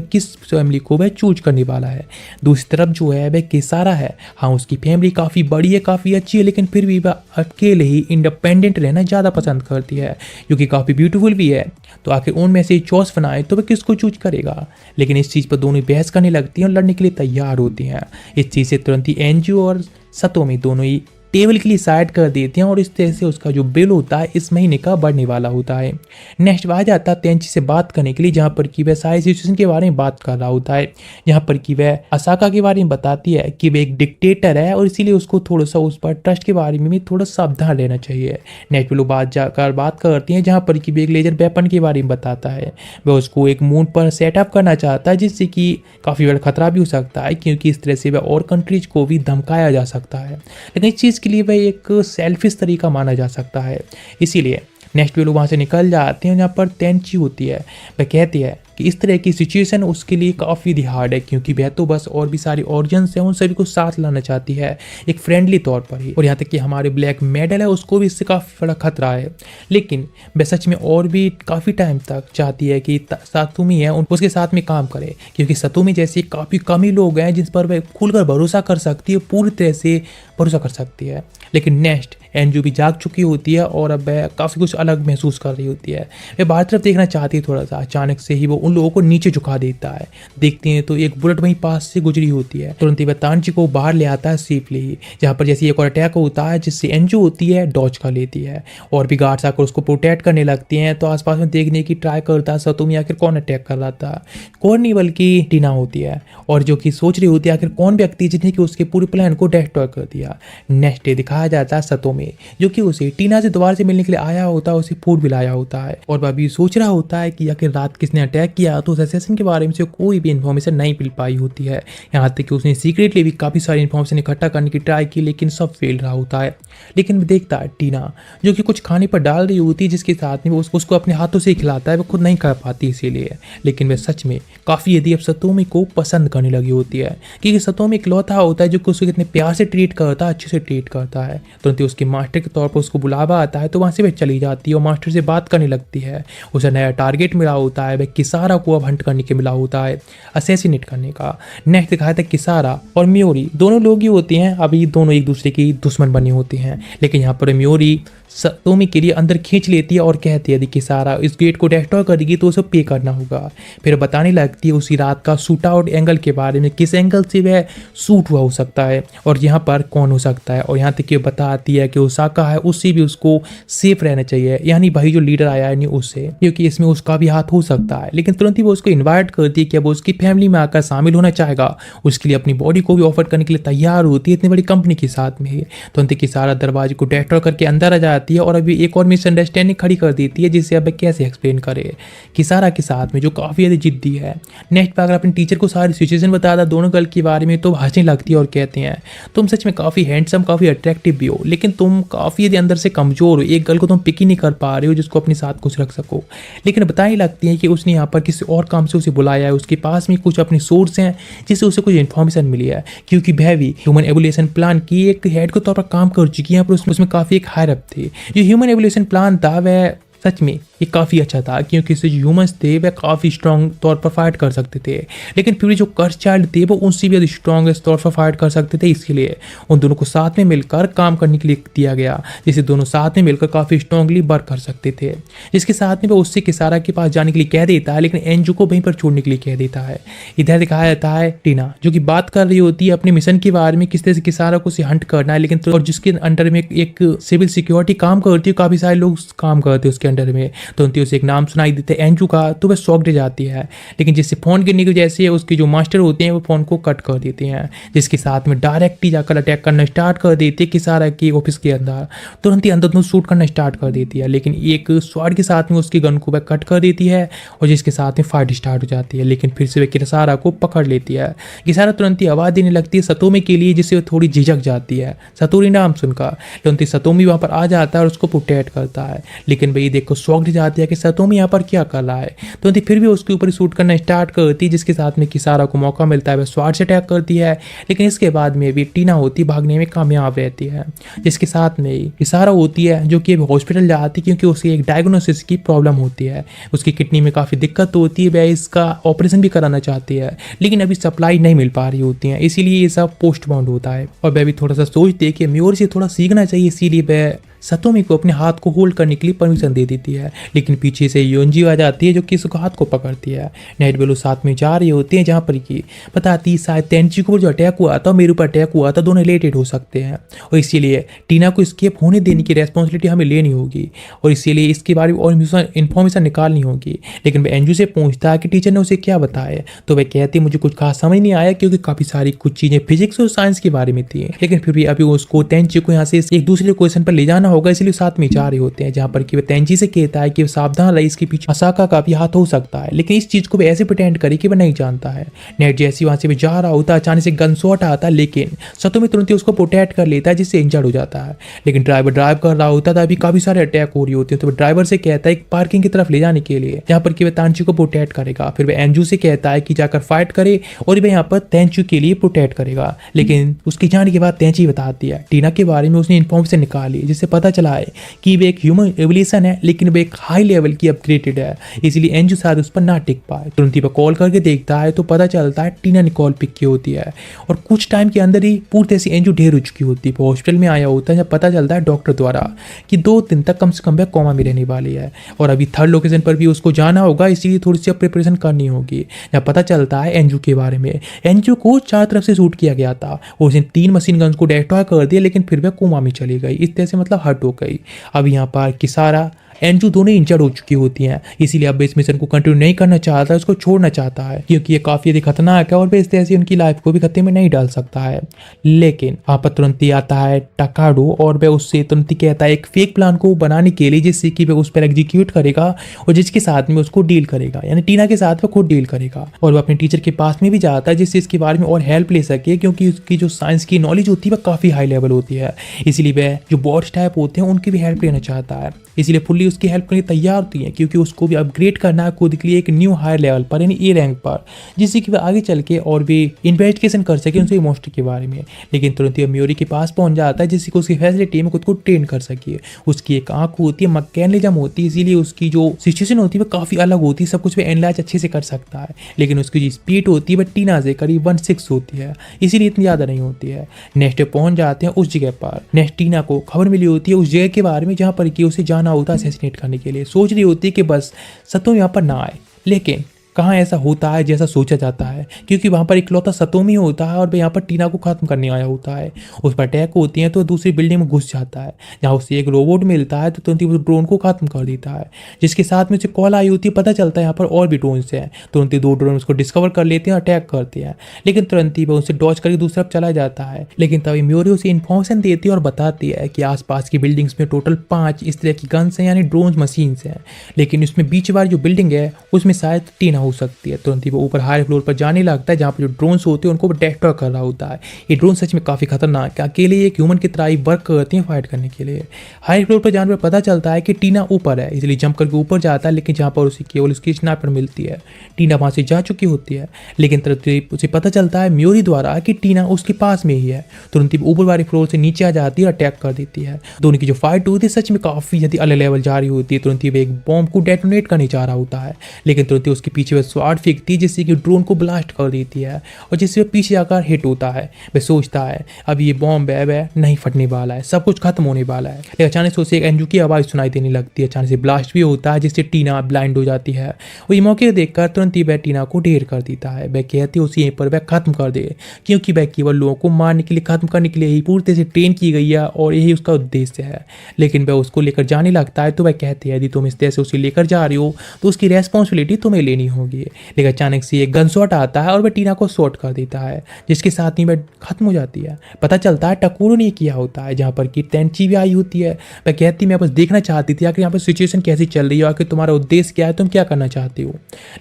किस फैमिली को वह चूज करने वाला है। दूसरी तरफ जो है वह किसारा है। हाँ, उसकी फैमिली काफ़ी बड़ी है, काफ़ी अच्छी है, लेकिन फिर भी वह अकेले ही इंडिपेंडेंट रहना ज़्यादा पसंद करती है, जो कि काफ़ी ब्यूटीफुल भी है। तो आखिर उनमें से चॉइस बनाए तो वह किसको चूज करेगा। लेकिन इस चीज़ पर दोनों बहस करने लगती हैं और लड़ने के लिए तैयार होती हैं। इस चीज़ से तुरंत ही एंजू और सतोमी दोनों ही टेबल के लिए साइड कर देते हैं और इस तरह से उसका जो बिल होता है इस महीने का बढ़ने वाला होता है। नेक्स्ट आ जाता है तेंची से बात करने के लिए, जहाँ पर कि वह सारी सिचुएशन के बारे में बात कर रहा होता है, जहाँ पर कि वह असाका के बारे में बताती है कि वह एक डिक्टेटर है और इसीलिए उसको थोड़ा सा उस पर ट्रस्ट के बारे में भी थोड़ा सावधान रहना चाहिए। नेक्स्ट लोग बात करती हैं, जहाँ पर कि वह एक लेजर वेपन के बारे में बताता है। वह उसको एक मून पर सेटअप करना चाहता है, जिससे कि काफ़ी बड़ा खतरा भी हो सकता है, क्योंकि इस तरह से वह और कंट्रीज को भी धमकाया जा सकता है। लेकिन इस चीज़ के लिए वह एक सेल्फिश तरीका माना जा सकता है। इसीलिए नेक्स्ट वे लोग वहाँ से निकल जाते हैं, जहाँ पर तेंची होती है। वह कहती है कि इस तरह की सिचुएशन उसके लिए काफ़ी हार्ड है, क्योंकि वह तो बस और भी सारे ऑर्गन्स हैं उन सभी को साथ लाना चाहती है एक फ्रेंडली तौर पर ही, और यहाँ तक कि हमारे ब्लैक मेडल है उसको भी इससे काफ़ी बड़ा खतरा है। लेकिन वह सच में और भी काफ़ी टाइम तक चाहती है कि सतोमी है उसके साथ में काम करे, क्योंकि सतोमी जैसे काफ़ी कम ही लोग हैं जिस पर वह खुलकर भरोसा कर सकती है, पूरी तरह से भरोसा कर सकती है। लेकिन नेक्स्ट एंजू भी जाग चुकी होती है और अब वह काफ़ी कुछ अलग महसूस कर रही होती है। वह बाहर तरफ देखना चाहती है थोड़ा सा, अचानक से ही वो उन लोगों को नीचे झुका देता है। देखते हैं तो एक बुलेट वहीं पास से गुजरी होती है। तुरंत ही वह तानची को बाहर ले आता है सेफली ही, जहाँ पर जैसे एक और अटैक होता है जिससे एंजू होती है डॉज कर लेती है, और भी गार्ड्स आकर उसको प्रोटेक्ट करने लगती हैं। तो आसपास में देखने की ट्राई करता है सतोमी आखिर कौन अटैक कर रहा था। कौन नहीं बल्कि टीना होती है, और जो कि सोच रही होती है आखिर कौन व्यक्ति जिसने कि उसके पूरे प्लान को डिस्ट्रॉय कर दिया। नेक्स्ट डे दिखाया जाता है सतोमी, जो कि उसे टीना से दोबारा से मिलने के लिए आया होता है, उसे फूड भी लाया होता है, और वह भी सोच रहा होता है कि आखिर रात किसने अटैक किया। तो उस असैसिन के बारे में से कोई भी इन्फॉर्मेशन नहीं मिल पाई होती है। यहाँ तक कि उसने सीक्रेटली भी काफ़ी सारी इन्फॉर्मेशन इकट्ठा करने की ट्राई की, लेकिन सब फेल रहा होता है। लेकिन वो देखता है टीना जो कि कुछ खाने पर डाल रही होती है, जिसके साथ में वो उसको अपने हाथों से खिलाता है, वो खुद नहीं खा पाती इसीलिए। लेकिन वह सच में काफ़ी यदि अब सतोमी को पसंद करने लगी होती है, क्योंकि सतोमी इकलौता होता है जो कि उसको कितने प्यार से ट्रीट करता है, अच्छे से ट्रीट करता है। तुरंत ही उसके मास्टर के तौर पर उसको बुलावा आता है, तो वहाँ से वह चली जाती है और मास्टर से बात करने लगती है। उसे नया टारगेट मिला होता है, वह किसारा को अब हंट करने के मिला होता है, असैसिनेट करने का। नेक्स्ट दिखाया था किसारा और मियोरी दोनों लोग ही होते हैं, अभी दोनों एक दूसरे की दुश्मन बने होते हैं। लेकिन यहाँ पर मियोरी सतोमी के लिए अंदर खींच लेती है और कहती है यदि किसारा इस गेट को डिस्ट्रॉय करेगी तो उसे पे करना होगा। फिर बताने लगती है उसी रात का शूट आउट एंगल के बारे में, किस एंगल से वह शूट हुआ हो सकता है और यहाँ पर कौन हो सकता है। और यहाँ तक कि बताती है कि ओसाका है उससे भी उसको सेफ रहना चाहिए, यानी भाई जो लीडर आया है नहीं उससे, क्योंकि इसमें उसका भी हाथ हो सकता है। लेकिन तुरंत ही वो उसको इन्वाइट करती है कि अब उसकी फैमिली में आकर शामिल होना चाहेगा, उसके लिए अपनी बॉडी को भी ऑफर करने के लिए तैयार होती है इतनी बड़ी कंपनी के साथ में ही। तुरंत किसारा दरवाजे को डिस्ट्रॉय करके अंदर आ जाती है और अभी एक और मिसअंडरस्टैंडिंग खड़ी कर देती है, जिससे अब कैसे एक्सप्लेन करे किसारा के साथ में जो काफ़ी ज़्यादा जिद्दी है। नेक्स्ट पर अगर अपने टीचर को सारी सिचुएशन बताता दोनों गर्ल के बारे में, तो हंसने लगती है और कहते हैं तुम सच में काफ़ी हैंडसम, काफ़ी अट्रैक्टिव भी हो, लेकिन तुम काफ़ी यदि अंदर से कमज़ोर हो, एक गर्ल को तुम पिक ही नहीं कर पा रहे हो जिसको अपने साथ कुछ रख सको। लेकिन बताने लगती है कि उसने यहाँ पर किसी और काम से उसे बुलाया है, उसके पास में कुछ अपने सोर्स हैं जिससे उसे कुछ इन्फॉर्मेशन मिली है, क्योंकि वह भी ह्यूमन एवोल्यूशन प्लान की एक हेड के तौर पर काम कर चुकी है, पर उसमें काफ़ी एक हायर अप थे। जो ह्यूमन एवोल्यूशन प्लान था वह सच में ये काफ़ी अच्छा था, क्योंकि इससे जो ह्यूमंस थे वह काफ़ी स्ट्रॉन्ग तौर पर फाइट कर सकते थे। लेकिन फिर जो कर्स चाइल्ड थे वो उनसे भी स्ट्रॉन्गेस्ट तौर पर फाइट कर सकते थे, इसलिए उन दोनों को साथ में मिलकर काम करने के लिए दिया गया, जिससे दोनों साथ में मिलकर काफ़ी स्ट्रॉन्गली वर्क कर सकते थे। जिसके साथ में वो उससे किसारा के पास जाने के लिए कह देता है, लेकिन एंजू को वहीं पर छोड़ने के लिए कह देता है। इधर दिखाया जाता है टीना जो कि बात कर रही होती है अपने मिशन के बारे में, किस तरह से किसारा को उसे हंट करना है, लेकिन और जिसके अंडर में एक सिविल सिक्योरिटी काम करती है, काफ़ी सारे लोग काम करते हैं उसके अंडर में। तो उसे एक नाम सुनाई देते हैं एंजू का, तो वह शॉक दे जाती है। लेकिन जिससे फ़ोन गिरने की वजह से उसके जो मास्टर होते हैं वो फ़ोन को कट कर देते हैं, जिसके साथ में डायरेक्ट ही जाकर अटैक करना स्टार्ट कर देती है किसारा के ऑफिस के अंदर। तुरंत ही अंदर शूट करना स्टार्ट कर देती है, लेकिन एक स्वाड के साथ में उसकी गन को वह कट कर देती है और जिसके साथ में फाइट स्टार्ट हो जाती है। लेकिन फिर से वह किसारा को पकड़ लेती है। किसारा तुरंत ही आवाज़ देने लगती है सतोमी के लिए, जिससे वह थोड़ी झिझक जाती है सतोरी नाम सुनकर। तुरंत ही सतोमी वहाँ पर आ जाता है और उसको प्रोटेक्ट करता है। लेकिन वही देखकर शॉक्ड हो जाती है कि सतोमी यहाँ पर क्या कर रहा है। तुरंत ही फिर भी उसके ऊपर शूट करना स्टार्ट करती है, जिसके साथ में किसारा को मौका मिलता है, वह स्वाड से अटैक करती है। लेकिन इसके बाद में भी टीना होती भागने में कामयाब रहती है, जिसके साथ में किसारा होती है जो कि हॉस्पिटल जाती है क्योंकि उसे एक डायग्नोसिस की प्रॉब्लम होती है। उसकी किडनी में काफ़ी दिक्कत होती है, वह इसका ऑपरेशन भी कराना चाहती है लेकिन अभी सप्लाई नहीं मिल पा रही होती है, इसीलिए ये सब पोस्टपोन्ड होता है। और वह भी थोड़ा सा सोचती है कि म्योरी से थोड़ा सीखना चाहिए, इसीलिए वह सतोमी को अपने हाथ को होल्ड करने के लिए परमिशन दे देती है। लेकिन पीछे से योंजी आ जाती है जो कि उसको हाथ को पकड़ती है। नाइट बेलू साथ में जा रही होती है, जहाँ पर कि बताती है शायद तेंची को जो अटैक हुआ था मेरे ऊपर अटैक हुआ था, दोनों रिलेटेड हो सकते हैं और इसीलिए टीना को स्केप होने देने की रेस्पॉन्सिबिलिटी हमें लेनी होगी और इसीलिए इसके बारे में और इन्फॉर्मेशन निकालनी होगी। लेकिन वह एंजू से पूछता है कि टीचर ने उसे क्या बताया, तो वह कहती है मुझे कुछ खास समझ नहीं आया क्योंकि काफ़ी सारी कुछ चीज़ें फिजिक्स और साइंस के बारे में थी। लेकिन फिर भी अभी उसको तेंची को यहाँ से एक दूसरे क्वेश्चन पर ले जाना होगा, इसलिए साथ में जा रहे होते हैं, जहां पर कि वह तेंची से कहता है कि सावधान रहे, इसके पीछे असाका का भी हाथ हो सकता है। लेकिन इस चीज को वह ऐसे प्रिटेंड करे कि वह नहीं जानता है। नेट जैसी वहां से भी जा रहा होता है, अचानक से गन शॉट आता है, लेकिन सतोमी तुरंत ही उसको प्रोटेक्ट कर लेता है जिससे इंजर्ड हो जाता है। लेकिन ड्राइवर ड्राइव कर रहा होता था, अभी काफी सारे अटैक हो रही होती है, तो वह ड्राइवर से कहता है पार्किंग की तरफ ले जाने के लिए, जहां पर कि वह तांची को प्रोटेक्ट करेगा। फिर वह एंजू से कहता है कि जाकर फाइट करे और वह यहाँ पर तेंचू के लिए प्रोटेक्ट करेगा। लेकिन उसके जाने के बाद तेंची बताती है टीना के बारे में उसने इन्फॉर्मेशन निकाली, जिससे पता चला है कि वे एक ह्यूमन एवोल्यूशन है लेकिन वे एक हाई लेवल की अपग्रेडेड है, इसलिए एंजू शायद उस पर ना टिक पाए। तुरंत ही वह कॉल करके देखता है तो पता चलता है टीना ने कॉल पिक की होती है और कुछ टाइम के अंदर ही पूरी तरह से एंजू ढेर हो चुकी होती है। हॉस्पिटल में आया होता है जब पता चलता है डॉक्टर द्वारा कि 2 दिन तक कम से कम वह कोमा में रहने वाली है और अभी थर्ड लोकेशन पर भी उसको जाना होगा, इसीलिए थोड़ी सी प्रिपरेशन करनी होगी। जब पता चलता है एंजू के बारे में, एंजू को 4 तरफ से शूट किया गया था और उसने 3 मशीन गन्स को डिस्ट्रॉय कर दिया, लेकिन फिर वह कोमा में चली गई, इस तरह से मतलब हर्ट हो गई। अब यहाँ पर किसारा एंजू दोनों इंजर्ड हो चुकी होती हैं, इसीलिए अब इस मिशन को कंटिन्यू नहीं करना चाहता है, उसको छोड़ना चाहता है क्योंकि ये काफ़ी अधिक खतरनाक है और वे इस तरह से उनकी लाइफ को भी खतरे में नहीं डाल सकता है। लेकिन वहाँ पर तुरंत ही आता है टकाडो और वह उससे तुरंत ही कहता है एक फेक प्लान को बनाने के लिए जिससे कि वह उस पर एग्जीक्यूट करेगा और जिसके साथ में उसको डील करेगा, यानी टीना के साथ वह खुद डील करेगा। और वह अपने टीचर के पास में भी जाता है जिससे इसके बारे में और हेल्प ले सके, क्योंकि उसकी जो साइंस की नॉलेज होती है वह काफ़ी हाई लेवल होती है, इसीलिए वह जो बॉट्स टाइप होते हैं उनकी भी हेल्प लेना चाहता है। इसीलिए फुल्ली उसकी हेल्प करने तैयार होती है क्योंकि उसको भी अपग्रेड करना है खुद के लिए एक न्यू हायर लेवल पर, यानी ए रैंक पर, जिससे कि वह आगे चल के और भी इन्वेस्टिगेशन कर सके उनसे मोस्ट के बारे में। लेकिन तुरंत ही म्योरी के पास पहुंच जाता है जिससे कि उसकी फैसिलिटी में खुद को ट्रेन कर सके। उसकी एक आंख होती है, मैकेनिज्म होती है, इसीलिए उसकी जो सिचुएशन होती है वह काफ़ी अलग होती है, सब कुछ वह एनालाइज अच्छे से कर सकता है। लेकिन उसकी जो स्पीड होती है वह टीना से करीब 1/6 होती है, इसीलिए इतनी ज़्यादा नहीं होती है। नेक्स्ट पहुंच जाते हैं उस जगह पर। नेक्स्ट टीना को खबर मिली होती है उस जगह के बारे में जहाँ पर कि उसे जाना होता है असैसिनेट करने के लिए। सोच रही होती है कि बस सतोमी यहाँ पर ना आए, लेकिन कहाँ ऐसा होता है जैसा सोचा जाता है, क्योंकि वहाँ पर इकलौता सतोमी होता है और वह यहाँ पर टीना को खत्म करने आया होता है। उस पर अटैक होती है तो दूसरी बिल्डिंग में घुस जाता है, जहाँ उसे एक रोबोट मिलता है तो तुरंत ही वो ड्रोन को खत्म कर देता है, जिसके साथ में उसे कॉल आई होती है। पता चलता है यहाँ पर और भी ड्रोन्स हैं, तुरंत ही 2 ड्रोन उसको डिस्कवर कर लेते हैं, अटैक करते हैं, लेकिन तुरंत ही वह उसे डॉज करके दूसरी तरफ चला जाता है। लेकिन तभी म्योरी उसे इन्फॉर्मेशन देती है और बताती है कि आसपास की बिल्डिंग्स में टोटल 5 इस तरह की गन्स हैं, यानी ड्रोन मशीन्स हैं, लेकिन उसमें बीच वाली जो बिल्डिंग है उसमें शायद टीना हो सकती है। तुरंत वो ऊपर हाई फ्लोर पर जाने लगता है जहाँ पर जो ड्रोन्स होते हैं उनको डिस्ट्रॉय कर रहा होता है। ये ड्रोन सच में काफ़ी खतरनाक है, अकेले एक ह्यूमन की तरह ही वर्क करती हैं फाइट करने के लिए। हाई फ्लोर पर जाने पर पता चलता है कि टीना ऊपर है, इसलिए जंप करके ऊपर जाता है, लेकिन जहाँ पर उसे केवल उसकी स्नाइपर मिलती है। टीना वहाँ से जा चुकी होती है, लेकिन तुरंत उसे पता चलता है म्योरी द्वारा कि टीना उसके पास में ही है। तुरंत ही ऊपर वाली फ्लोर से नीचे आ जाती है और अटैक कर देती है। दोनों की जो फाइट होती है सच में काफ़ी ज़्यादा अलग लेवल जा रही होती है। तुरंत ही वो एक बॉम्ब को डेटोनेट करने जा रहा होता है, लेकिन तुरंत ही उसके पीछे वह स्वाड फेंकती है जिससे कि ड्रोन को ब्लास्ट कर देती है और जिससे वह पीछे आकर हिट होता है। वह सोचता है अब ये बॉम्ब है नहीं फटने वाला है, सब कुछ खत्म होने वाला है। लेकिन अचानक से उसे एक एंजू की आवाज़ सुनाई देने लगती है, अचानक से ब्लास्ट भी होता है जिससे टीना ब्लाइंड हो जाती है। वो ये मौके देखकर तुरंत ही वह टीना को ढेर कर देता है। वह कहती है उसे यहीं पर वह खत्म कर दे, क्योंकि वह केवल लोगों को मारने के लिए, खत्म करने के लिए ही पूरी तरह से ट्रेन की गई है और यही उसका उद्देश्य है। लेकिन वह उसको लेकर जाने लगता है तो वह कहती है यदि तुम इस तरह से उसे लेकर जा रही हो तो उसकी रेस्पॉन्सिबिलिटी तुम्हें लेनी होगी। लेकिन अचानक से एक गन शॉट आता है और वह टीना को शॉट कर देता है, जिसके साथ ही वह खत्म हो जाती है। पता चलता है टकूरो ने किया होता है, जहाँ पर कि तेंची भी आई होती है। वह कहती मैं बस देखना चाहती थी आखिर यहाँ पर सिचुएशन कैसी चल रही है, आखिर तुम्हारा उद्देश्य क्या है, तुम क्या करना चाहती हो।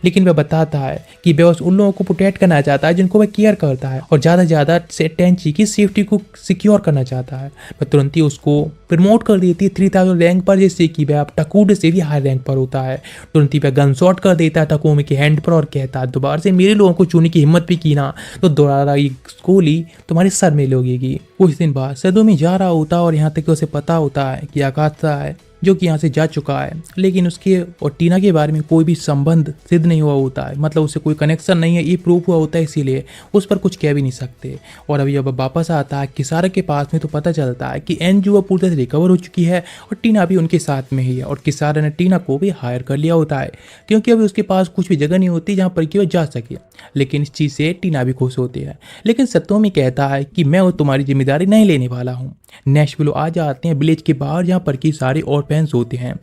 लेकिन वह बताता है कि वह बस उन लोगों को प्रोटेक्ट करना चाहता है जिनको वह केयर करता है और ज़्यादा से ज़्यादा तेंची की सेफ्टी को सिक्योर करना चाहता है। वह तुरंत ही उसको प्रमोट कर देती है 3000 रैंक पर, जिससे कि वह अब टकूडे से भी हाई रैंक पर होता है। तुरंत ही वह गन शॉट कर देता है तकुमी के हैंड पर और कहता है दोबारा से मेरे लोगों को छूने की हिम्मत भी की ना तो दोबारा ये गोली तुम्हारे सर में लगेगी। कुछ दिन बाद सदोमी जा रहा होता है और यहाँ तक कि उसे पता होता है कि आकाशा है जो कि यहाँ से जा चुका है, लेकिन उसके और टीना के बारे में कोई भी संबंध सिद्ध नहीं हुआ होता है, मतलब उससे कोई कनेक्शन नहीं है ये प्रूफ हुआ होता है, इसीलिए उस पर कुछ कह भी नहीं सकते। और अभी जब वापस आता है किसारा के पास में तो पता चलता है कि एंजू अब पूरी तरह से रिकवर हो चुकी है और टीना भी उनके साथ में ही है। और किसारा ने टीना को भी हायर कर लिया होता है क्योंकि अभी उसके पास कुछ भी जगह नहीं होती जहाँ पर कि वो जा सके। लेकिन इस चीज़ से टीना भी खुश होती है, लेकिन सतोमी कहता है कि मैं वो तुम्हारी जिम्मेदारी नहीं लेने वाला हूँ। नेशविलो आ जाते हैं विलेज के बाहर जहाँ पर कि सारे ऑर्फेन्स होते हैं।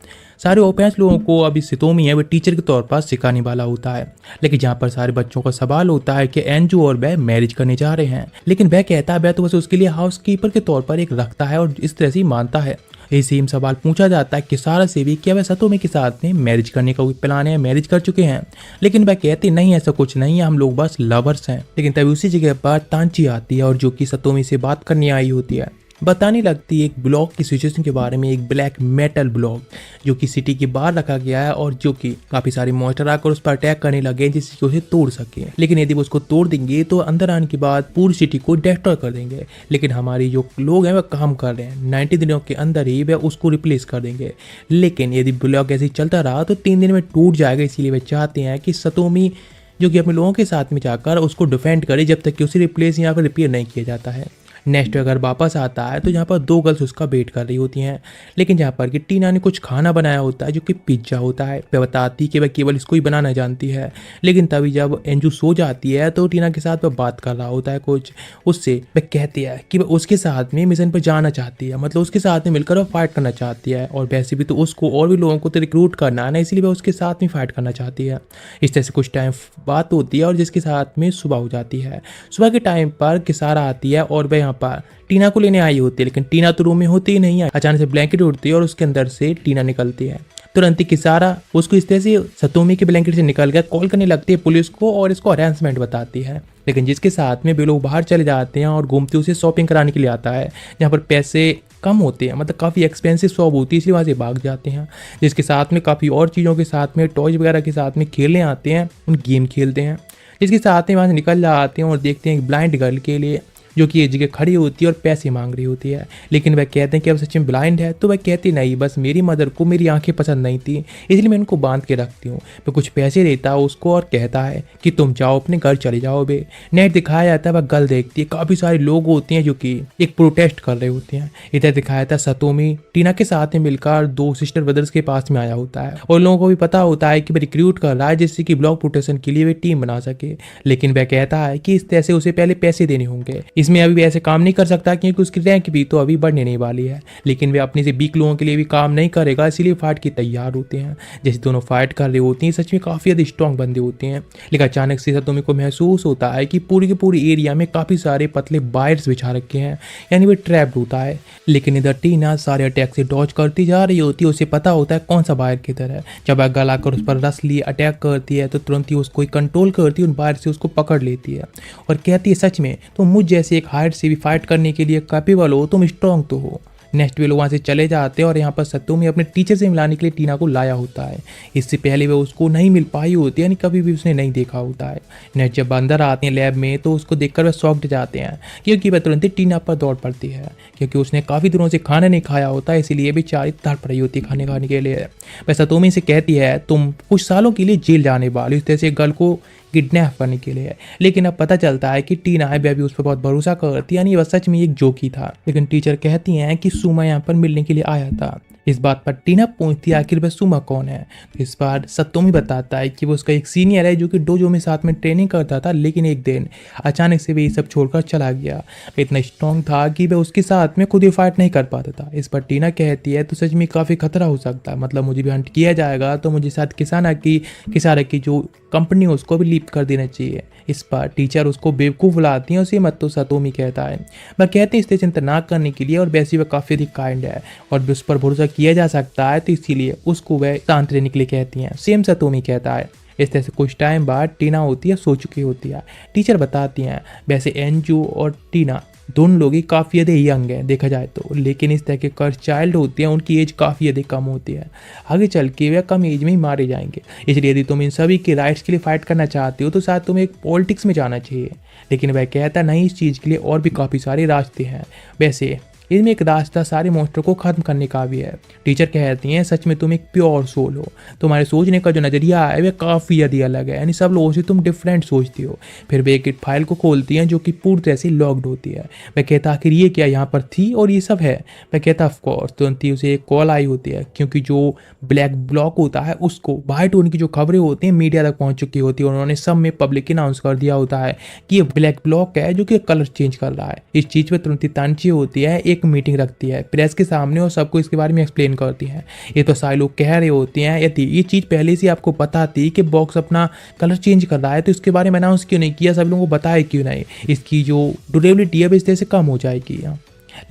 सारे ऑर्फेन्स लोगों को अभी सतोमी है वो टीचर के तौर पर सिखाने वाला होता है, लेकिन जहाँ पर सारे बच्चों का सवाल होता है कि एंजू और वह मैरिज करने जा रहे हैं, लेकिन वह कहता है वह तो बस उसके लिए हाउसकीपर के तौर पर एक रखता है और इस तरह से मानता है। यही सेम सवाल पूछा जाता है किसारा से भी क्या वह सतोमी के साथ में मैरिज करने का कोई प्लान है, मैरिज कर चुके हैं, लेकिन वह कहते नहीं ऐसा कुछ नहीं है, हम लोग बस लवर्स हैं। लेकिन तभी उसी जगह पर तांची आती है और जो कि सतोमी से बात करने आई होती है, बताने लगती है एक ब्लॉक की सिचुएशन के बारे में, एक ब्लैक मेटल ब्लॉक जो कि सिटी के बाहर रखा गया है और जो कि काफी सारे मॉन्स्टर आकर उस पर अटैक करने लगे जिससे कि उसे तोड़ सके। लेकिन यदि वो उसको तोड़ देंगे तो अंदर आने के बाद पूरी सिटी को डिस्ट्रॉय कर देंगे, लेकिन हमारे जो लोग हैं वह काम कर रहे हैं, 90 दिनों के अंदर ही वह उसको रिप्लेस कर देंगे। लेकिन यदि ब्लॉक ऐसे ही चलता रहा तो 3 दिन में टूट जाएगा, इसीलिए वे चाहते हैं कि सतोमी जो कि अपने लोगों के साथ में जाकर उसको डिफेंड करे जब तक कि उसे रिप्लेस या फिर रिपेयर नहीं किया जाता है। नेक्स्ट अगर वापस आता है तो यहाँ पर 2 गर्ल्स उसका वेट कर रही होती हैं, लेकिन जहाँ पर कि टीना ने कुछ खाना बनाया होता है जो कि पिज्ज़ा होता है। वह बताती कि वह केवल इसको ही बनाना जानती है, लेकिन तभी जब एंजू सो जाती है तो टीना के साथ वह बात कर रहा होता है कुछ उससे। वह कहती है कि वह उसके साथ में मिशन पर जाना चाहती है, मतलब उसके साथ में मिलकर वह फाइट करना चाहती है, और वैसे भी तो उसको और भी लोगों को तो रिक्रूट करना है ना, इसलिए वह उसके साथ में फाइट करना चाहती है। इस तरह से कुछ टाइम बात होती है और जिसके साथ में सुबह हो जाती है। सुबह के टाइम पर किसारा आती है और वह यहाँ पर टीना को लेने आई होती है, लेकिन टीना तो रूम में होती ही नहीं है। अचानक से ब्लैंकेट उड़ती है और उसके अंदर से टीना निकलती है। तुरंत ही किसारा उसको इस तरह से सतोमी के ब्लैंकेट से निकल कर कॉल करने लगती है पुलिस को और इसको अरेंजमेंट बताती है, लेकिन जिसके साथ में वे लोग बाहर चले जाते हैं और घूमते उसे शॉपिंग कराने के लिए आता है जहाँ पर पैसे कम होते हैं, मतलब काफ़ी एक्सपेंसिव शॉप होती है, इसलिए वहाँ से भाग जाते हैं। जिसके साथ में काफ़ी और चीज़ों के साथ में टॉयज वगैरह के साथ में खेलने आते हैं, उन गेम खेलते हैं। जिसके साथ में वहाँ से निकल जाते हैं और देखते हैं एक ब्लाइंड गर्ल के लिए जो कि एक जगह खड़ी होती है और पैसे मांग रही होती है, लेकिन वह कहते हैं कि अब सच में ब्लाइंड है, तो वह कहती नहीं बस मेरी मदर को मेरी आंखें पसंद नहीं थी इसलिए मैं उनको बांध के रखती हूँ। वह कुछ पैसे देता है उसको और कहता है कि तुम जाओ अपने घर चले जाओ बे। नेट दिखाया जाता है वह गर्ल देखती है, काफ़ी सारे लोग होते हैं जो कि एक प्रोटेस्ट कर रहे होते हैं। इधर दिखाया था सतोमी टीना के साथ में मिलकर 2 सिस्टर ब्रदर्स के पास में आया होता है और लोगों को भी पता होता है कि वह रिक्रूट कर रहा है जिससे कि ब्लॉक प्रोटेक्शन के लिए वे टीम बना सके, लेकिन वह कहता है कि इस तरह से उसे पहले पैसे देने होंगे, इसमें अभी ऐसे काम नहीं कर सकता क्योंकि उसकी रैंक भी तो अभी बढ़ने नहीं वाली है। लेकिन वे अपने से वीक लोगों के लिए भी काम नहीं करेगा, इसीलिए फाइट की तैयार होते हैं। जैसे दोनों फाइट कर रहे होते हैं सच में काफ़ी ज़्यादा स्ट्रॉन्ग बंदे होते हैं, लेकिन अचानक से सतोमी को महसूस होता है कि पूरी के पूरी एरिया में काफ़ी सारे पतले वायर्स बिछा रखे हैं, यानी वे ट्रैप्ड होता है। लेकिन इधर टीना सारे अटैक से डॉज करती जा रही होती है, उसे पता होता है कौन सा वायर किधर है। जब वह गला कर उस पर रस लिए अटैक करती है तो तुरंत ही उसको कंट्रोल करती है, उन वायर से उसको पकड़ लेती है और कहती है सच में तुम मुझ जैसे एक हाइट से भी फाइट करने के लिए कैपेबल हो, तुम स्ट्रॉन्ग तो हो। नेक्स्ट वे लोग वहाँ से चले जाते हैं और यहाँ पर सतोमी अपने टीचर से मिलाने के लिए टीना को लाया होता है। इससे पहले वो उसको नहीं मिल पाई होती है, यानी कभी भी उसने नहीं देखा होता है। नेक्स्ट जब अंदर आते हैं लैब में तो उसको देखकर वह शॉक्ड जाते हैं क्योंकि वह तुरंत ही टीना पर दौड़ पड़ती है क्योंकि उसने काफ़ी दिनों से खाना नहीं खाया होता है, इसीलिए बेचारी तड़प रही होती है खाने के लिए। वह सतोमी से कहती है तुम कुछ सालों के लिए जेल जाने वाली, इस तरह से गर्ल को किडनैप करने के लिए। लेकिन अब पता चलता है कि टीना है वह भी उस पर बहुत भरोसा करती है, यानी वह सच में एक जोकी था। लेकिन टीचर कहती हैं कि सुमा यहाँ पर मिलने के लिए आया था। इस बात पर टीना पूछती है आखिर वह सुमा कौन है। तो इस बार सतोमी बताता है कि वो उसका एक सीनियर है जो कि डोजो में साथ में ट्रेनिंग करता था, लेकिन एक दिन अचानक से वह ये सब छोड़कर चला गया। इतना स्ट्रॉन्ग था कि वह उसके साथ में खुद ही फाइट नहीं कर पाता था। इस पर टीना कहती है तो सच में काफ़ी खतरा हो सकता है, मतलब मुझे भी हंट किया जाएगा तो मुझे साथ किसारा की जो कंपनी है उसको भी लीप कर देना चाहिए। इस पर टीचर उसको बेवकूफ़ बुलाती हैं, उसे मत तो सतोमी कहता है। वह कहते हैं इससे चिंता ना करने के लिए और वैसे वह काफ़ी अधिक काइंड है और उस पर भरोसा किया जा सकता है, तो इसीलिए उसको वह शांत रहने के लिए कहती हैं। सेम सतोमी कहता है। इस तरह से कुछ टाइम बाद टीना होती है सो चुकी होती है। टीचर बताती हैं वैसे एंजू और टीना दोनों लोग ही काफ़ी ज़्यादा यंग हैं देखा जाए तो, लेकिन इस तरह के कर्स चाइल्ड होते हैं उनकी एज काफ़ी ज़्यादा कम होती है। आगे चल के वे कम एज में ही मारे जाएंगे। इसलिए यदि तुम इन सभी के राइट्स के लिए फाइट करना चाहते हो तो शायद तुम्हें एक पॉलिटिक्स में जाना चाहिए। लेकिन वह कहता नहीं, इस चीज़ के लिए और भी काफ़ी सारे रास्ते हैं। वैसे इनमें एक रास्ता सारे मॉन्स्टर को खत्म करने का भी है। टीचर कहती हैं सच में तुम एक प्योर सोल हो, तुम्हारे सोचने का जो नज़रिया है वह काफ़ी ज़्यादा अलग है, यानी सब लोगों से तुम डिफरेंट सोचती हो। फिर वे एक फाइल को खोलती हैं जो कि पूरी तरह से लॉक्ड होती है। वह कहता आखिर ये क्या यहाँ पर थी और ये सब है। वह कहता ऑफकोर्स तुरंत ही उसे एक कॉल आई होती है, क्योंकि जो ब्लैक ब्लॉक होता है उसको वाइट होने की जो खबरें होती हैं मीडिया तक पहुँच चुकी होती है। उन्होंने सब में पब्लिक अनाउंस कर दिया होता है कि ये ब्लैक ब्लॉक है जो कि कलर चेंज कर रहा है। इस चीज़ पर तुरंत ही तानची होती है, एक मीटिंग रखती है प्रेस के सामने और सबको इसके बारे में एक्सप्लेन करती हैं। ये तो सारे लोग कह रहे होते हैं यदि ये चीज़ पहले से आपको पता थी कि बॉक्स अपना कलर चेंज कर रहा है तो इसके बारे में अनाउंस क्यों नहीं किया, सब लोगों को बताया क्यों नहीं, इसकी जो ड्यूरेबिलिटी है इस तरह से कम हो जाएगी।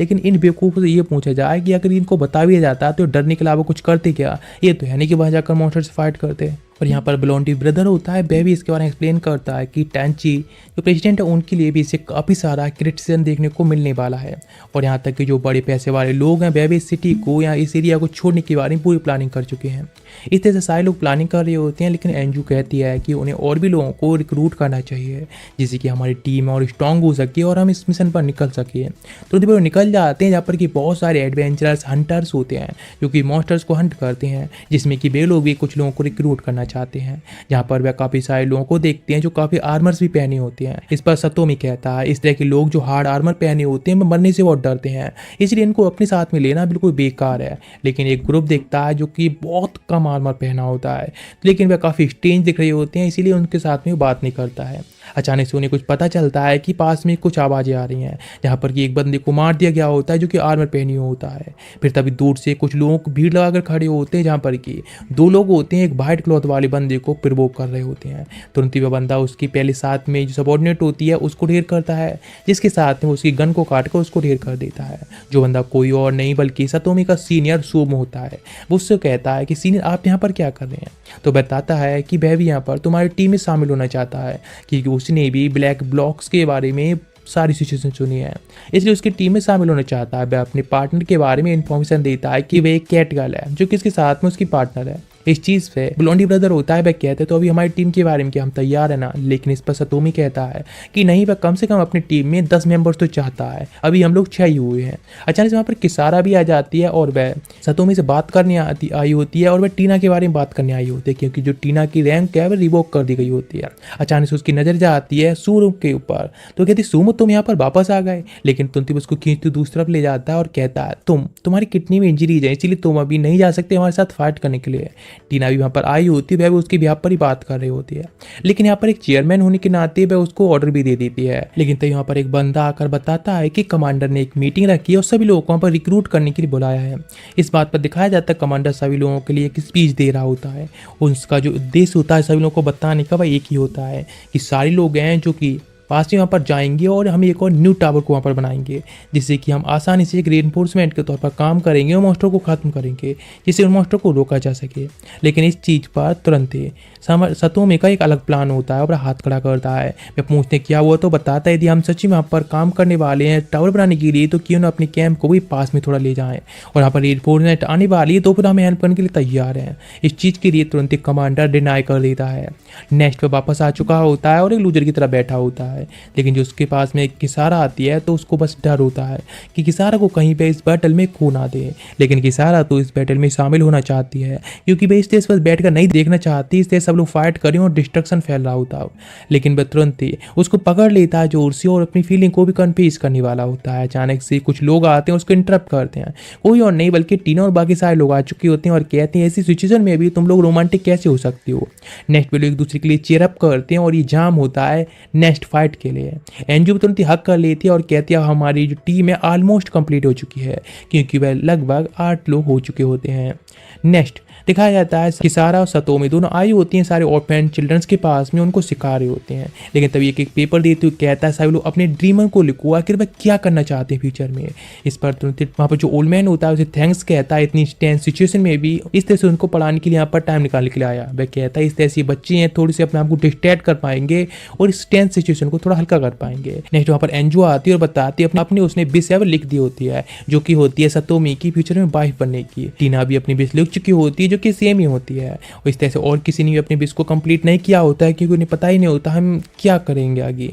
लेकिन इन बेवकूफ़ों से ये पूछा जाए कि अगर इनको बता भी जाता तो डरने के अलावा कुछ करते क्या। ये तो है नहीं कि वहाँ जाकर मॉन्स्टर से फाइट करते। और यहाँ पर ब्लोंडी ब्रदर होता है, वह भी इसके बारे में एक्सप्लेन करता है कि टैंची जो प्रेसिडेंट है उनके लिए भी इससे काफ़ी सारा क्रिटिसिज्म देखने को मिलने वाला है। और यहाँ तक कि जो बड़े पैसे वाले लोग हैं वह भी इस सिटी को या इस एरिया को छोड़ने के बारे में पूरी प्लानिंग कर चुके हैं। इस तरह से सारे लोग प्लानिंग कर रहे होते हैं, लेकिन एंजू कहती है कि उन्हें और भी लोगों को रिक्रूट करना चाहिए जिससे कि हमारी टीम और स्ट्रांग हो सके और हम इस मिशन पर निकल सके। तो वो निकल जाते हैं जहाँ पर कि बहुत सारे एडवेंचरर्स हंटर्स होते हैं जो कि मॉन्स्टर्स को हंट करते हैं, जिसमें कि वे लोग भी कुछ लोगों को रिक्रूट करना चाहते हैं। जहाँ पर वह काफ़ी सारे लोगों को देखते हैं जो काफ़ी आर्मर्स भी पहने होते हैं। इस पर सतोमी कहता है इस तरह के लोग जो हार्ड आर्मर पहने होते हैं मरने से बहुत डरते हैं, इसलिए इनको अपने साथ में लेना बिल्कुल बेकार है। लेकिन एक ग्रुप देखता है जो कि बहुत कम आर्मर पहना होता है, लेकिन वह काफ़ी स्ट्रेंज दिख रहे होते हैं, इसीलिए उनके साथ में बात नहीं करता है। अचानक से उन्हें कुछ पता चलता है कि पास में कुछ आवाज़ें आ रही हैं, जहाँ पर कि एक बंदे को मार दिया गया होता है जो कि आर्मर पहनी होता है। फिर तभी दूर से कुछ लोग भीड़ लगाकर खड़े होते हैं, जहाँ पर कि दो लोग होते हैं, एक वाइट क्लॉथ वाले बंदे को प्रोवोक कर रहे होते हैं। तुरंत ही वह बंदा उसकी पहले साथ में जो सबॉर्डिनेट होती है उसको ढेर करता है, जिसके साथ में उसकी गन को काट कर उसको ढेर कर देता है। जो बंदा कोई और नहीं बल्कि सतोमी का सीनियर सूमो होता है। वो उससे कहता है कि सीनियर आप यहाँ पर क्या कर रहे हैं। तो बताता है कि वह भी यहाँ पर तुम्हारी टीम में शामिल होना चाहता है, क्योंकि उसने भी ब्लैक ब्लॉक्स के बारे में सारी सिचुएशन सुनी है, इसलिए उसकी टीम में शामिल होना चाहता है। वह अपने पार्टनर के बारे में इन्फॉर्मेशन देता है कि वह एक कैट गर्ल है जो किसके साथ में उसकी पार्टनर है। इस चीज़ पे ब्लोंडी ब्रदर होता है, वह कहते तो अभी हमारी टीम के बारे में कि हम तैयार है ना, लेकिन इस पर सतोमी कहता है कि नहीं, वह कम से कम अपनी टीम में 10 मेंबर्स तो चाहता है, अभी हम लोग 6 ही हुए हैं। अचानक से वहाँ पर किसारा भी आ जाती है और वह सतोमी से बात करने आई होती है और वह टीना के बारे में बात करने आई होती है, क्योंकि जो टीना की रैंक है वह रिवोक कर दी गई होती है। अचानक से उसकी नज़र जाती है सूमो के ऊपर, तो कहती सूमो तुम यहाँ पर वापस आ गए, लेकिन तुंती उसको खींचती दूसरी तरफ ले जाता है और कहता है तुम्हारी किडनी में इंजरीज है, इसीलिए तुम अभी नहीं जा सकते हमारे साथ फाइट करने के लिए। टीना भी वहाँ पर आई होती है, वह उसके बिहाफ पर ही बात कर रही होती है, लेकिन यहाँ पर एक चेयरमैन होने के नाते वह उसको ऑर्डर भी दे देती है। लेकिन तो यहाँ पर एक बंदा आकर बताता है कि कमांडर ने एक मीटिंग रखी है और सभी लोगों को वहाँ पर रिक्रूट करने के लिए बुलाया है। इस बात पर दिखाया जाता है कमांडर सभी लोगों के लिए एक स्पीच दे रहा होता है। उसका जो उद्देश्य होता है सभी लोगों को बताने का वह एक ही होता है कि सारे लोग हैं जो कि पास में वहाँ पर जाएंगे और हम एक और न्यू टावर को वहाँ पर बनाएंगे, जिससे कि हम आसानी से एक रेनफोर्समेंट के तौर पर काम करेंगे और मॉन्स्टर को ख़त्म करेंगे, जिससे उन मॉन्स्टर को रोका जा सके। लेकिन इस चीज़ पर तुरंत ही सतोमी का एक अलग प्लान होता है और हाथ खड़ा करता है। मैं पूछते क्या हुआ तो बताता है यदि हम सच्ची में वहाँ पर काम करने वाले हैं टावर बनाने के लिए तो क्यों ना अपने कैंप को भी पास में थोड़ा ले जाएं, और यहाँ पर रेनफोर्समेंट आने वाली है तो फिर हम हेल्प करने के लिए तैयार हैं। इस चीज़ के लिए तुरंत ही कमांडर डिनाई कर देता है। नेक्स्ट पे वापस आ चुका होता है और एक लूजर की तरह बैठा होता है, लेकिन जो उसके पास में एक किसारा आती है तो उसको बस डर होता है कि किसारा को कहीं पे इस बैटल में खो ना दे। लेकिन किसारा तो इस बैटल में शामिल होना चाहती है, क्योंकि वह इस देश पर बैठकर नहीं देखना चाहती इस देश सब लोग फाइट करें और डिस्ट्रक्शन फैल रहा होता है। लेकिन वह तुरंत ही उसको पकड़ लेता है जोर से और अपनी फीलिंग को भी कन्फ्यूज करने वाला होता है। अचानक से कुछ लोग आते हैं उसको इंटरप्ट करते हैं, कोई और नहीं बल्कि टीना और बाकी सारे लोग आ चुके होते हैं और कहते हैं ऐसी सिचुएशन में भी तुम लोग रोमांटिक कैसे हो सकती हो। नेक्स्ट पे लोग एक दूसरे के लिए चेयर अप करते हैं और ये जाम होता है नेक्स्ट फाइट के लिए। एंजू भी तुरंत ही हक कर लेती है और कहती है हमारी जो टीम है ऑलमोस्ट कंप्लीट हो चुकी है, क्योंकि वह लगभग 8 लोग हो चुके होते हैं। नेक्स्ट दिखाया जाता है किसारा और सतोमी दोनों आई होती हैं सारे ऑर्फेन चिल्ड्रंस के पास में, उनको सिखा रहे होते हैं। लेकिन तभी एक पेपर देते हुए कहता है सभी लोग अपने ड्रीमर को लिखो आखिर वह क्या करना चाहते हैं फ्यूचर में। इस पर तुरंत वहाँ पर जो ओल्ड मैन होता है उसे थैंक्स कहता है इतनी टेंस सिचुएशन में भी इस तरह से उनको पढ़ाने के लिए यहाँ पर टाइम निकालने के लिए आया। वह कहता है इस तरह से बच्चे हैं थोड़ी सी अपने आप को डिस्ट्रैक्ट कर पाएंगे और इस टेंस सिचुएशन को को थोड़ा हल्का कर पाएंगे। नेक्स्ट वहाँ पर एंजो आती है और बताती है अपने उसने विश लिख दी होती है, जो कि होती है सतोमी की फ्यूचर में वाइफ बनने की। टीना भी अपनी विश लिख चुकी होती है, जो कि सेम ही होती है। और इस तरह से और किसी ने भी अपनी विश को कंप्लीट नहीं किया होता है, क्योंकि उन्हें पता ही नहीं होता हम क्या करेंगे आगे।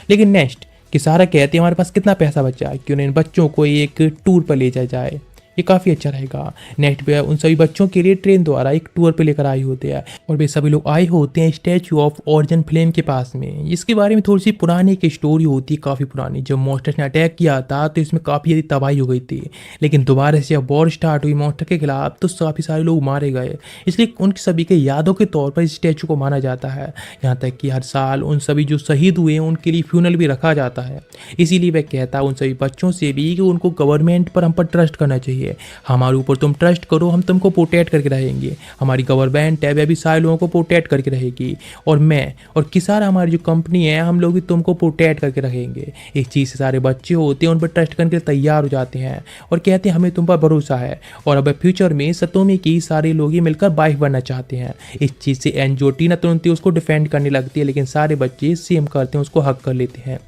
लेकिन नेक्स्ट किसारा कहती है हमारे पास कितना पैसा बचा है, क्यों इन बच्चों को एक टूर पर ले जाया जाए, ये काफ़ी अच्छा रहेगा। नेक्स्ट पे उन सभी बच्चों के लिए ट्रेन द्वारा एक टूर पे लेकर आई होते हैं और वे सभी लोग आए होते हैं स्टैचू ऑफ ओरिजिन फ्लेम के पास में। इसके बारे में थोड़ी सी पुरानी एक स्टोरी होती है, काफ़ी पुरानी। जब मॉन्स्टर्स ने अटैक किया था तो इसमें काफ़ी ज़्यादा तबाही हो गई थी, लेकिन दोबारा से जब वॉर स्टार्ट हुई मॉन्स्टर के खिलाफ तो काफ़ी सारे लोग मारे गए। इसलिए उन सभी के यादों के तौर पर इस स्टैचू को माना जाता है। यहाँ तक कि हर साल उन सभी जो शहीद हुए हैं उनके लिए फ्यूनल भी रखा जाता है। इसीलिए वह कहता है उन सभी बच्चों से भी कि उनको गवर्नमेंट पर हम पर ट्रस्ट करना चाहिए, हमारे ऊपर तुम ट्रस्ट करो, हम तुमको प्रोटेक्ट करके रहेंगे। हमारी गवर्नमेंट है वह भी सारे लोगों को प्रोटेक्ट करके रहेगी, और मैं और किसारा हमारी जो कंपनी है हम लोग भी तुमको प्रोटेक्ट करके रहेंगे। इस चीज़ से सारे बच्चे होते हैं उन पर ट्रस्ट करने के लिए तैयार हो जाते हैं और कहते हैं हमें तुम पर भरोसा है, और अब फ्यूचर में सतोमी की सारे लोग ही मिलकर वाइफ बनना चाहते हैं। इस चीज़ से एंजो टीना तुरंत उसको डिफेंड करने लगती है, लेकिन सारे बच्चे सेम करते हैं, उसको हक कर लेते हैं।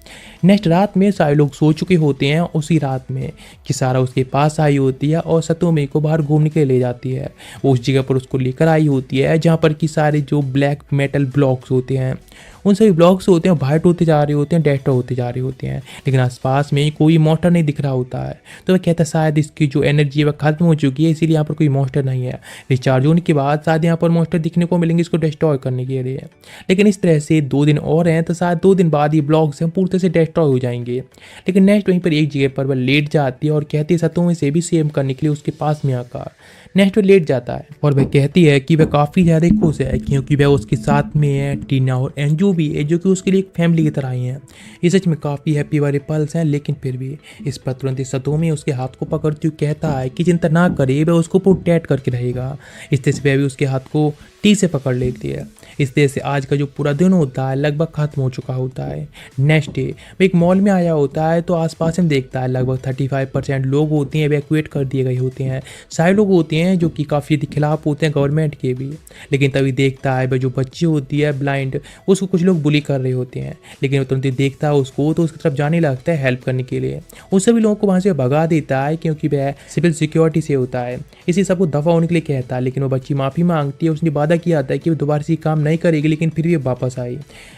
नेक्स्ट रात में सारे लोग सो चुके होते हैं। उसी रात में किसारा उसके पास आई होती है और सतोमी को बाहर घूमने के लिए ले जाती है। वो उस जगह पर उसको लेकर आई होती है जहाँ पर कि सारे जो ब्लैक मेटल ब्लॉक्स होते हैं उन सभी ब्लॉक्स होते हैं वाइट होते जा रहे होते हैं, डेस्ट्रॉय होते जा रहे होते हैं, लेकिन आसपास में कोई मॉन्स्टर नहीं दिख रहा होता है। तो वह कहता है शायद इसकी जो एनर्जी है वह खत्म हो चुकी है, इसीलिए यहाँ पर कोई मॉन्स्टर नहीं है। रिचार्ज होने के बाद शायद यहाँ पर मॉन्स्टर दिखने को मिलेंगे इसको डिस्ट्रॉय करने के लिए, लेकिन इस तरह से 2 दिन और हैं तो शायद 2 दिन बाद ये ब्लॉक्स हैं पूरी तरह से डिस्ट्रॉय हो जाएंगे। लेकिन नेक्स्ट वहीं पर एक जगह पर वह लेट जाती है और कहती है सतोमी से भी सेम करने के लिए उसके पास में आकर। नेक्स्ट वह लेट जाता है और वह कहती है कि वह काफ़ी ज़्यादा खुश है क्योंकि वह उसके साथ में है टीना और एंजू भी है, जो कि उसके लिए एक फैमिली की तरह ही है। ये सच में काफ़ी हैप्पी वाले पल्स हैं, लेकिन फिर भी इस पर तुरंत सतोमी उसके हाथ को पकड़ती हुई कहता है कि चिंता ना करे, वह उसको प्रोटेक्ट करके रहेगा। इस तरह से वह भी उसके हाथ को टी से पकड़ लेती है। इस तरह से आज का जो पूरा दिन होता है लगभग खत्म हो चुका होता है। नेक्स्ट डे वो एक मॉल में आया होता है तो आसपास में देखता है लगभग 35% लोग होते हैं एवैक्यूएट कर दिए गए होते हैं। सारे लोग होते हैं जो कि काफ़ी खिलाफ होते हैं गवर्नमेंट के भी, लेकिन तभी देखता है वह जो बच्ची होती है ब्लाइंड उसको कुछ लोग बुली कर रहे होते हैं, लेकिन वो तुरंत ही देखता है उसको तो उसकी तरफ जाने लगता है हेल्प करने के लिए। उस सभी लोगों को वहाँ से भगा देता है क्योंकि वह सिविल सिक्योरिटी से होता है, इसी सबको दफा होने के लिए कहता है। लेकिन वो बच्ची माफ़ी मांगती है, उसने वादा किया था कि वो दोबारा से काम नहीं करेगी, लेकिन फिर भी वापस आई।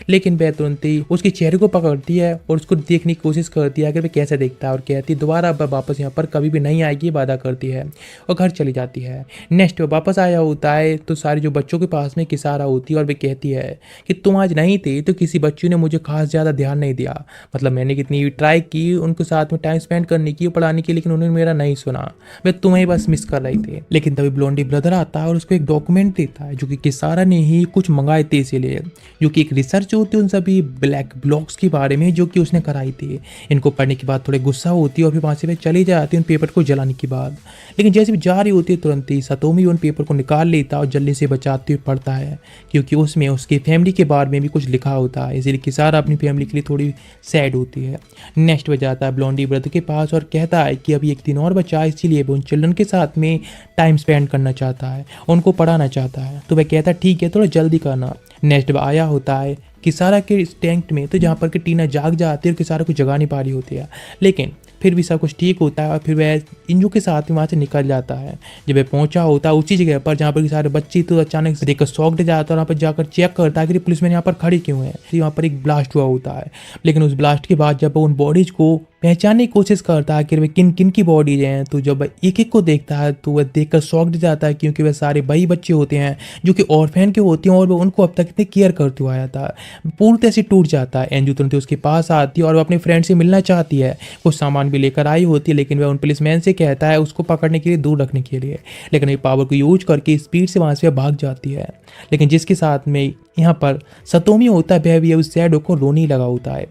लेकिन वह तुरंत ही उसके चेहरे को पकड़ती है और उसको देखने की कोशिश करती है कि वह कैसे देखता है, और कहती है दोबारा वह वापस यहाँ पर कभी भी नहीं आएगी, वादा करती है और घर चली जाती है। नेक्स्ट वह वापस आया होता है तो सारे जो बच्चों के पास में किसारा होती है और वे कहती है कि तुम आज नहीं थे तो किसी बच्ची ने मुझे खास ज़्यादा ध्यान नहीं दिया, मतलब मैंने कितनी ट्राई की उनके साथ में टाइम स्पेंड करने की पढ़ाने की, लेकिन उन्होंने मेरा नहीं सुना, वे तुम्हें बस मिस कर रही थी। लेकिन तभी ब्लोंडी ब्रदर आता है और उसको एक डॉक्यूमेंट देता है जो कि किसारा ने ही कुछ मंगाए थे इसीलिए, जो कि एक रिसर्च होती है उन सभी ब्लैक ब्लॉक्स के बारे में जो कि उसने कराई थी। इनको पढ़ने के बाद थोड़े गुस्सा होती है और फिर वहाँ से वे चली जाती है उन पेपर को जलाने के बाद। लेकिन जैसे भी जा रही होती है तुरंत ही सतोमी उन पेपर को निकाल लेता है और जल्दी से बचाते हुए पढ़ता है, क्योंकि उसमें उसकी फैमिली के बारे में भी कुछ लिखा होता है, इसीलिए किसारा अपनी फैमिली के लिए थोड़ी सैड होती है। नेक्स्ट वह जाता है ब्लोंडी ब्रदर के पास और कहता है कि अभी एक दिन और बचा है, इसीलिए वो उन चिल्ड्रन के साथ में टाइम स्पेंड करना चाहता है, उनको पढ़ाना चाहता है। तो वह कहता है ठीक है थोड़ा जल्दी करना। नेक्स्ट वह आया होता है किसारा के इस टैंक में, तो जहाँ पर कि टीना जाग जाती है और किसारा को जगा नहीं पा रही होती है, लेकिन फिर भी सब कुछ ठीक होता है और फिर वह इंजू के साथ में वहाँ से निकल जाता है। जब वह पहुंचा होता है उसी जगह पर जहाँ पर सारे बच्चे तो अचानक से देखकर शॉक्ड जाता है, वहाँ पर जाकर चेक करता है कि पुलिस मैन यहाँ पर खड़ी क्यों है। तो वहाँ पर एक ब्लास्ट हुआ होता है, लेकिन उस ब्लास्ट के बाद जब वो उन बॉडीज को पहचानने की कोशिश करता है कि वे किन किन की बॉडीज हैं, तो जब एक एक को देखता है तो वह देखकर शॉक्ड जाता है, क्योंकि वह सारे वही बच्चे होते हैं जो कि ऑर्फेन के होते हैं और वह उनको अब तक इतने केयर करते हुए आया था। पूरी तरह से टूट जाता है। एंजू तुरंत उसके पास आती है और वह अपने फ्रेंड से मिलना चाहती है, कुछ सामान भी लेकर आई होती है, लेकिन वह उन पुलिसमैन से कहता है उसको पकड़ने के लिए दूर रखने के लिए, लेकिन पावर को यूज करके स्पीड से वहाँ से भाग जाती है। लेकिन जिसके साथ में यहाँ पर सतोमी होता है वह भी उस शैडो को रोने लगा होता है।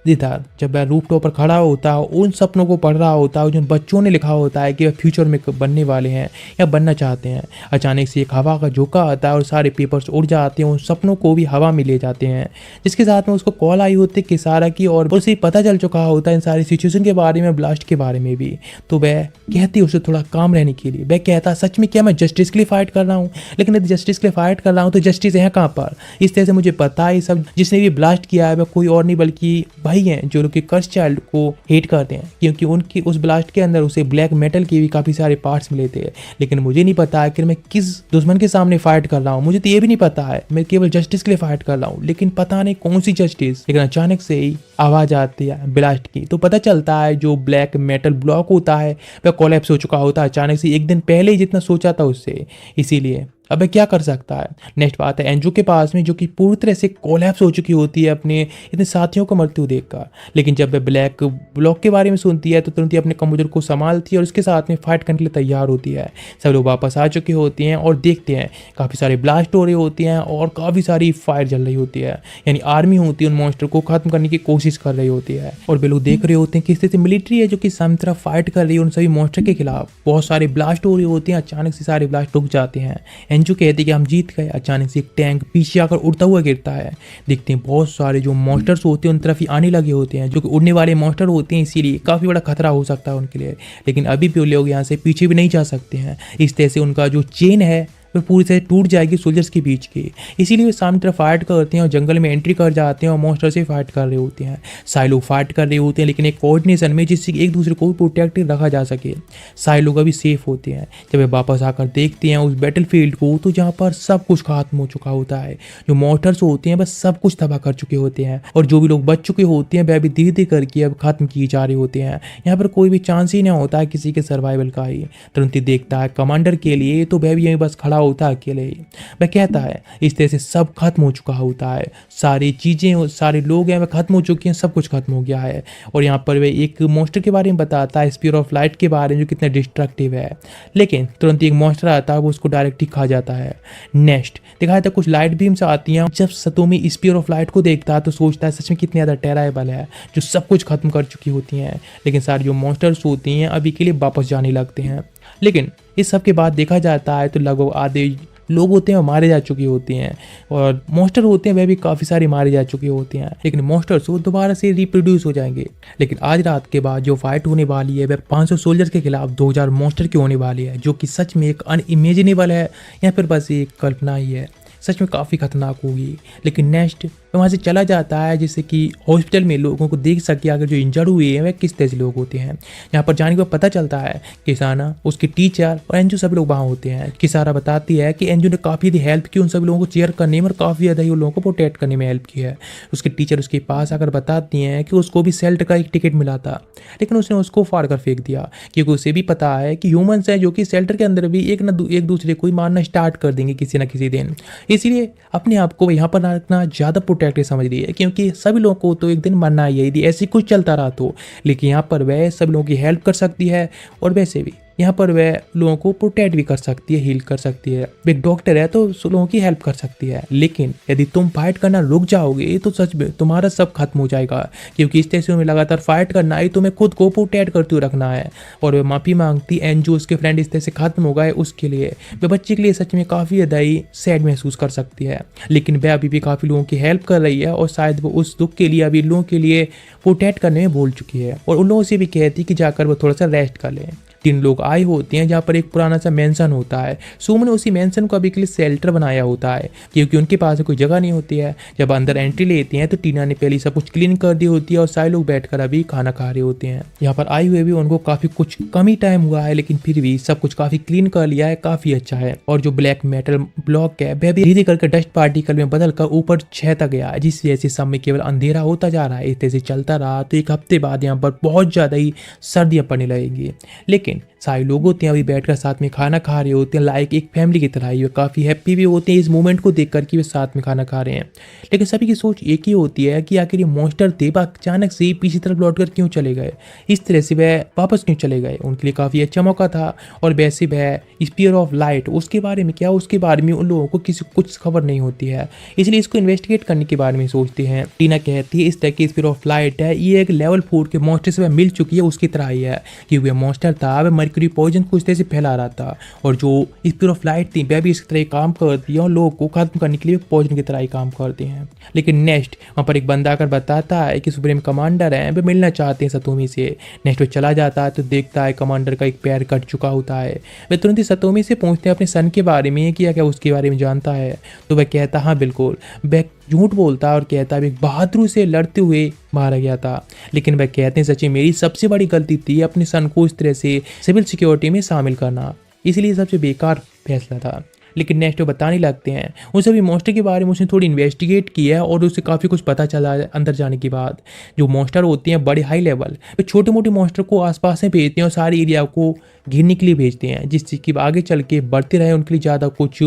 इधर जब वह रूफ टॉप पर खड़ा होता है, उन सपनों को पढ़ रहा होता है जिन बच्चों ने लिखा होता है कि वह फ्यूचर में बनने वाले हैं या बनना चाहते हैं। अचानक से एक हवा का झोंका आता है और सारे पेपर्स उड़ जाते हैं, उन सपनों को भी हवा में ले जाते हैं। जिसके साथ में उसको कॉल आई होती है किसारा की, और उसे पता चल चुका होता है इन सारी सिचुएशन के बारे में, ब्लास्ट के बारे में भी। तो वह कहती है उसे थोड़ा काम रहने के लिए। वह कहता है सच में क्या मैं जस्टिस के लिए फाइट कर रहा हूँ, लेकिन यदि जस्टिस के लिए फाइट कर रहा हूँ तो जस्टिस है कहाँ पर। इस तरह से मुझे पता है सब जिसने भी ब्लास्ट किया है वह कोई और नहीं बल्कि भाई हैं जो लोग कि कर्स चाइल्ड को हेट करते हैं, क्योंकि उनकी उस ब्लास्ट के अंदर उसे ब्लैक मेटल के भी काफ़ी सारे पार्ट्स मिले थे। लेकिन मुझे नहीं पता है कि मैं किस दुश्मन के सामने फाइट कर रहा हूँ, मुझे तो ये भी नहीं पता है, मैं केवल जस्टिस के लिए फाइट कर रहा हूँ, लेकिन पता नहीं कौन सी जस्टिस। लेकिन अचानक से ही आवाज़ आती है ब्लास्ट की, तो पता चलता है जो ब्लैक मेटल ब्लॉक होता है वह कोलैप्स हो चुका होता है अचानक से, एक दिन पहले ही जितना सोचा था उससे। इसीलिए अब क्या कर सकता है। नेक्स्ट बात है एंजू के पास में, जो कि पूरी तरह से कोलैप्स हो चुकी होती है अपने इतने साथियों को मरते हुए देखकर। लेकिन जब वह ब्लैक ब्लॉक के बारे में सुनती है तो तुरंत ही अपने कंप्यूटर को संभालती है और उसके साथ में फाइट करने के लिए तैयार होती है। सब लोग वापस आ चुके होते हैं और देखते हैं काफ़ी सारे ब्लास्ट हो रहे होते हैं और काफ़ी सारी फायर चल रही होती है, यानी आर्मी होती है उन मॉन्स्टर को खत्म करने की कोशिश कर रही होती है। और वे लोग देख रहे होते हैं किस तरह से मिलिट्री है जो कि सामने तरफ फाइट कर रही है उन सभी मॉन्स्टर के खिलाफ। बहुत सारे ब्लास्ट हो रहे होते हैं, अचानक से सारे ब्लास्ट रुक जाते हैं। एंजू कहती है कि हम जीत गए। अचानक से एक टैंक पीछे आकर उड़ता हुआ गिरता है। देखते हैं बहुत सारे जो मॉन्स्टर्स होते हैं उन तरफ ही आने लगे होते हैं, जो कि उड़ने वाले मॉन्स्टर होते हैं, इसीलिए काफ़ी बड़ा खतरा हो सकता है उनके लिए। लेकिन अभी भी वो लोग यहाँ से पीछे भी नहीं जा सकते हैं। इस तरह से उनका जो चेन है वह पूरी तरह टूट जाएगी सोल्जर्स के बीच की। इसीलिए वे सामने तरफ फाइट करते हैं और जंगल में एंट्री कर जाते हैं और मॉन्स्टर से फाइट कर रहे होते हैं। सारे लोग फाइट कर रहे होते हैं लेकिन एक कोऑर्डिनेशन में, जिससे एक दूसरे को भी प्रोटेक्ट रखा जा सके। सारे लोग अभी सेफ होते हैं। जब वे वापस आकर देखते हैं उस बैटलफील्ड को, तो जहाँ पर सब कुछ खत्म हो चुका होता है। जो मॉन्स्टर्स होते हैं बस सब कुछ तबाह कर चुके होते हैं और जो भी लोग बच चुके होते हैं वह भी धीरे धीरे करके अब खत्म किए जा रहे होते हैं। यहाँ पर कोई भी चांस ही नहीं होता है किसी के सर्वाइवल का ही। तुरंत ही देखता है कमांडर के लिए, तो वह भी यहीं बस खड़ा होता है अकेले ही। वह कहता है इस तरह से सब खत्म हो चुका होता है, सारी चीज़ें सारे लोग हैं वह खत्म हो चुके हैं, सब कुछ खत्म हो गया है। और यहाँ पर वह एक मॉन्स्टर के बारे में बताता है, स्पीयर ऑफ लाइट के बारे में, जो कितना डिस्ट्रक्टिव है। लेकिन तुरंत एक मॉन्स्टर आता है, वो उसको डायरेक्ट ही खा जाता है। नेक्स्ट दिखाया था कुछ लाइट बीम्स आती हैं। जब सतोमी स्पीयर ऑफ लाइट को देखता है तो सोचता है सच में कितनी ज़्यादा टेराइबल है, जो सब कुछ खत्म कर चुकी होती हैं। लेकिन सारे जो मॉन्स्टर्स होती हैं अभी के लिए वापस जाने लगते हैं। लेकिन इस सब के बाद देखा जाता है तो लगभग आधे लोग होते हैं मारे जा चुके होते हैं और मॉन्स्टर होते हैं वह भी काफ़ी सारे मारे जा चुके होते हैं। लेकिन मॉन्स्टर्स वो दोबारा से रिप्रोड्यूस हो जाएंगे। लेकिन आज रात के बाद जो फाइट होने वाली है वह 500 सोल्जर्स के खिलाफ 2000 मॉन्स्टर की होने वाली है, जो कि सच में एक अनइमेजिनेबल है या फिर बस एक कल्पना ही है। सच में काफ़ी खतरनाक होगी। लेकिन नेक्स्ट वहाँ से चला जाता है जिससे कि हॉस्पिटल में लोगों को देख सके अगर जो इंजर्ड हुए हैं वह किस तरह से लोग होते हैं। यहाँ पर जाने के बाद पता चलता है किसाना, उसके टीचर और एंजू सभी लोग वहाँ होते हैं। किसारा बताती है कि एंजू ने काफ़ी हेल्प की उन सभी लोगों को चेयर करने में और काफ़ी ज़्यादा ही उन लोगों को प्रोटेक्ट करने में हेल्प की है। उसके टीचर उसके पास आकर बताती हैं कि उसको भी सेल्ट का एक टिकट मिला था, लेकिन उसने उसको फाड़ कर फेंक दिया, क्योंकि उसे भी पता है कि ह्यूमंस हैं जो कि शेल्टर के अंदर भी एक दूसरे को ही मारना स्टार्ट कर देंगे किसी न किसी दिन। इसीलिए अपने आप को यहाँ पर रखना ज़्यादा प्रोटेक्टिव समझ रही है, क्योंकि सभी लोगों को तो एक दिन मरना ही है यदि ऐसे कुछ चलता रहा तो। लेकिन यहाँ पर वह सब लोगों की हेल्प कर सकती है और वैसे भी यहाँ पर वह लोगों को प्रोटेक्ट भी कर सकती है, हील कर सकती है। एक डॉक्टर है तो लोगों की हेल्प कर सकती है। लेकिन यदि तुम फाइट करना रुक जाओगे तो सच में तुम्हारा सब खत्म हो जाएगा, क्योंकि इस तरह से लगातार फाइट करना है, तुम्हें खुद को प्रोटेक्ट करते हुए रखना है। और वह माफ़ी मांगती एंजू उसके फ्रेंड इस तरह से खत्म हो गए उसके लिए। वह बच्चे के लिए सच में काफ़ी ज़्यादा ही सैड महसूस कर सकती है, लेकिन वह अभी भी काफ़ी लोगों की हेल्प कर रही है और शायद वो उस दुख के लिए अभी लोगों के लिए प्रोटेक्ट करने में भूल चुकी है। और उन लोगों से भी कहती कि जाकर वो थोड़ा सा रेस्ट कर लें। 3 लोग आए होते हैं जहाँ पर एक पुराना सा मेंशन होता है। सुमो ने उसी मेंशन को अभी के लिए शेल्टर बनाया होता है, क्योंकि उनके पास कोई जगह नहीं होती है। जब अंदर एंट्री लेते हैं तो टीना ने पहले सब कुछ क्लीन कर दी होती है और सारे लोग बैठकर अभी खाना खा रहे होते हैं। यहाँ पर आए हुए भी उनको काफ़ी कुछ कम ही टाइम हुआ है, लेकिन फिर भी सब कुछ काफ़ी क्लीन कर लिया है, काफ़ी अच्छा है। और जो ब्लैक मेटल ब्लॉक है वह भी धीरे करके डस्ट पार्टिकल में बदल कर ऊपर छहता गया है, जिस वजह से सब में केवल अंधेरा होता जा रहा है। इस तरह से चलता रहा तो एक हफ्ते बाद यहाँ पर बहुत ज़्यादा ही सर्दियाँ पड़ने लगेंगी। लेकिन लेकिन सारे लोग होते हैं अभी बैठकर साथ में खाना खा रहे होते हैं, लाइक एक फैमिली की तरह ही। वे काफ़ी हैप्पी भी होते हैं इस मोमेंट को देख कर कि वे साथ में खाना खा रहे हैं। लेकिन सभी की सोच एक ही होती है कि आखिर ये मॉन्स्टर थे वह अचानक से पीछे तरफ लौट कर क्यों चले गए, इस तरह से वह वापस क्यों चले गए। उनके लिए काफ़ी अच्छा मौका था। और वैसे वह स्पीयर ऑफ लाइट उसके बारे में क्या, उसके बारे में उन लोगों को किसी कुछ खबर नहीं होती है, इसलिए इसको इन्वेस्टिगेट करने के बारे में सोचते हैं। टीना कहती है इस तरह की स्पीयर ऑफ लाइट है, ये एक लेवल 4 के मॉन्स्टर से वह मिल चुकी है, उसकी तरह ही है कि वह मॉन्स्टर था, वह मर्क्यूरी पॉइजन को इस तरह से फैला रहा था। और जो स्पीयर ऑफ लाइट थी वह भी इस तरह काम करती है और लोगों को खत्म करने के लिए पॉइजन की तरह ही काम करते हैं। लेकिन नेक्स्ट वहाँ पर एक बंदा आकर बताता है कि सुप्रीम कमांडर है, वे मिलना चाहते हैं सतोमी से। नेक्स्ट वो चला जाता है तो देखता है कमांडर का एक पैर कट चुका होता है। वे तुरंत ही सतोमी से पूछते हैं अपने सन के बारे में कि क्या उसके बारे में जानता है। तो वह कहता हाँ बिल्कुल। वह झूठ बोलता है और कहता है एक बहादुर से लड़ते हुए मारा गया था। लेकिन वह कहते हैं सच्ची मेरी सबसे बड़ी गलती थी अपने सन को इस तरह से सिविल सिक्योरिटी में शामिल करना, इसलिए सबसे बेकार फैसला था। लेकिन नेक्स्ट वो बताने लगते हैं उन सभी मॉन्स्टर के बारे में उसने थोड़ी इन्वेस्टिगेट किया और उससे काफ़ी कुछ पता चला अंदर जाने के बाद। जो मॉन्स्टर होते हैं बड़े हाई लेवल, वे छोटे मोटे मॉन्स्टर को आसपास में भेजते हैं और सारे एरिया को घेरने के लिए भेजते हैं, जिससे कि आगे चल के बढ़ते रहे, उनके लिए ज़्यादा कुछ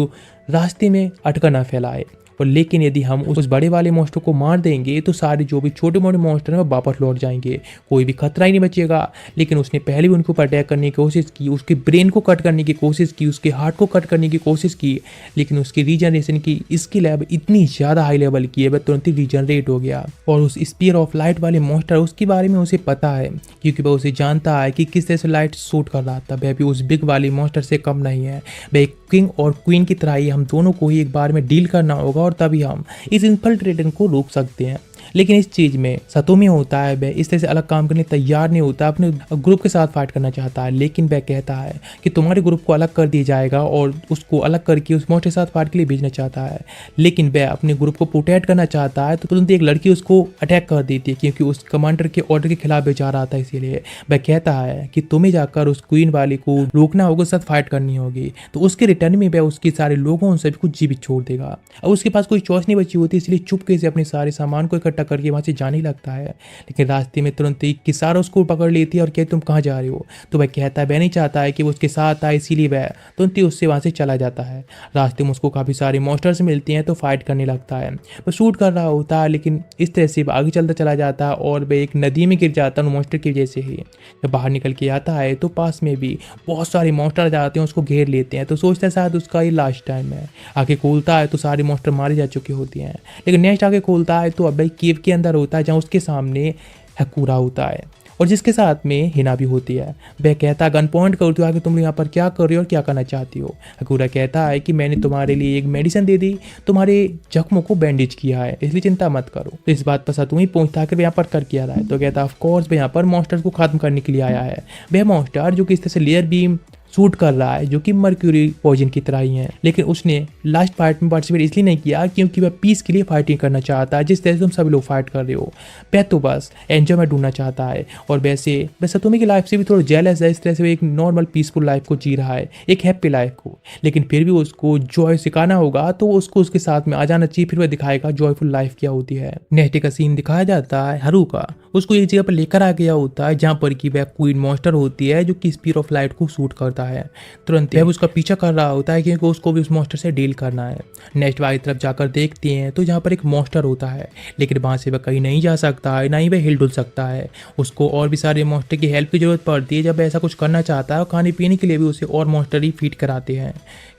रास्ते में अटका ना फैलाए। और लेकिन यदि हम उस बड़े वाले मॉन्स्टर को मार देंगे तो सारे जो भी छोटे मोटे मॉन्स्टर हैं वो वापस लौट जाएंगे, कोई भी खतरा ही नहीं बचेगा। लेकिन उसने पहले भी उनके ऊपर अटैक करने की कोशिश की, उसके ब्रेन को कट करने की कोशिश की, उसके हार्ट को कट करने की कोशिश की, लेकिन उसकी रीजनरेशन की स्किल है इतनी ज़्यादा हाई लेवल की है, वह तुरंत ही रीजनरेट हो गया। और उस स्पीयर ऑफ लाइट वाले मॉन्स्टर उसके बारे में उसे पता है, क्योंकि वह उसे जानता है कि किस तरह से लाइट शूट कर रहा था। वह भी उस बिग वाले मॉन्स्टर से कम नहीं है। वह एक किंग और क्वीन की तरह ही हम दोनों को ही एक बार में डील करना होगा और तभी हम इस इन्फिल्ट्रेटर को रोक सकते हैं। लेकिन इस चीज़ में सतोमी होता है, वह इस तरह से अलग काम करने तैयार नहीं होता, अपने ग्रुप के साथ फाइट करना चाहता है। लेकिन वह कहता है कि तुम्हारे ग्रुप को अलग कर दिया जाएगा और उसको अलग करके उस मॉन्स्टर के साथ फाइट के लिए भेजना चाहता है। लेकिन वह अपने ग्रुप को प्रोटेक्ट करना चाहता है तो तुरंत एक लड़की उसको अटैक कर देती है, क्योंकि उस कमांडर के ऑर्डर के खिलाफ वह जा रहा था। इसीलिए वह कहता है कि तुम्हें जाकर उस क्वीन वाले को रोकना होगा, उसके साथ फाइट करनी होगी। तो उसके रिटर्न में वह उसके सारे लोगों सभी को जीवित छोड़ देगा। अब उसके पास कोई चॉइस नहीं बची होती, इसलिए चुपके से अपने सारे सामान को इकट्ठा करके वहाँ से जाने लगता है। लेकिन रास्ते में तुरंत ही किसारा उसको पकड़ लेती है और कहती तुम कहाँ जा रहे हो। तो वह कहता है वह नहीं चाहता है कि वो उसके साथ आए, इसीलिए वह तुरंत ही उससे वहाँ से चला जाता है। रास्ते में उसको काफ़ी सारे मॉन्स्टर्स मिलते हैं तो फाइट करने लगता है। वो शूट कर रहा होता है, लेकिन इस तरह से आगे चलता चला जाता है और वह एक नदी में गिर जाता है मॉन्स्टर की वजह से ही। जब बाहर निकल के आता है तो पास में भी बहुत सारे मॉन्स्टर जाते हैं, उसको घेर लेते हैं। तो सोचता है शायद उसका ये लास्ट टाइम है। आगे खोलता है तो सारे मॉन्स्टर मारे जा चुके होते हैं। लेकिन नेक्स्ट आगे खोलता है तो अब भाई केव के अंदर होता है, जहाँ उसके सामने हकूरा होता है और जिसके साथ में हिना भी होती है। वह कहता है गन पॉइंट करती हो कि तुम यहाँ पर क्या कर रही हो और क्या करना चाहती हो। हकूरा कहता है कि मैंने तुम्हारे लिए एक मेडिसिन दे दी, तुम्हारे जख्मों को बैंडेज किया है, इसलिए चिंता मत करो। तो इस बात पर सतोमी पहुंचता कर यहाँ पर कर किया रहा है। तो कहता है ऑफ कोर्स वह यहाँ पर मॉन्स्टर्स को खत्म करने के लिए आया है। वह मॉन्स्टर जो कि इस तरह से लेयर बीम शूट कर रहा है, जो कि मर्क्यूरी पॉइजन की तरह ही है। लेकिन उसने लास्ट फाइट में पार्टिसिपेट इसलिए नहीं किया क्योंकि वह पीस के लिए फाइटिंग करना चाहता है, जिस तरह से तुम सभी लोग फाइट कर रहे हो। वह तो बस एंजॉयमेंट ढूंढना चाहता है। और वैसे वह सतोमी की लाइफ से भी थोड़ा जेलस है, इस तरह से वो एक नॉर्मल पीसफुल लाइफ को जी रहा है, एक हैप्पी लाइफ को। लेकिन फिर भी उसको जॉय सिखाना होगा तो उसको उसके साथ में आ जाना चाहिए, फिर वह दिखाएगा जॉयफुल लाइफ क्या होती है। नेक्स्ट का सीन दिखाया जाता है हरू का, उसको एक जगह पर लेकर आ गया होता है जहाँ पर कि वह क्वीन मॉन्स्टर होती है जो कि स्पीयर ऑफ लाइट को शूट करता है। तुरंत वह उसका पीछा कर रहा होता है क्योंकि उसको भी उस मॉन्स्टर से डील करना है। नेक्स्ट वाली तरफ जाकर देखते हैं तो जहाँ पर एक मॉन्स्टर होता है, लेकिन वहाँ से वह कहीं नहीं जा सकता है, ना ही वह हिल डुल सकता है। उसको और भी सारे मॉन्स्टर की हेल्प की जरूरत पड़ती है जब वह ऐसा कुछ करना चाहता है। और खाने पीने के लिए भी उसे और मॉन्स्टर ही फीड कराते हैं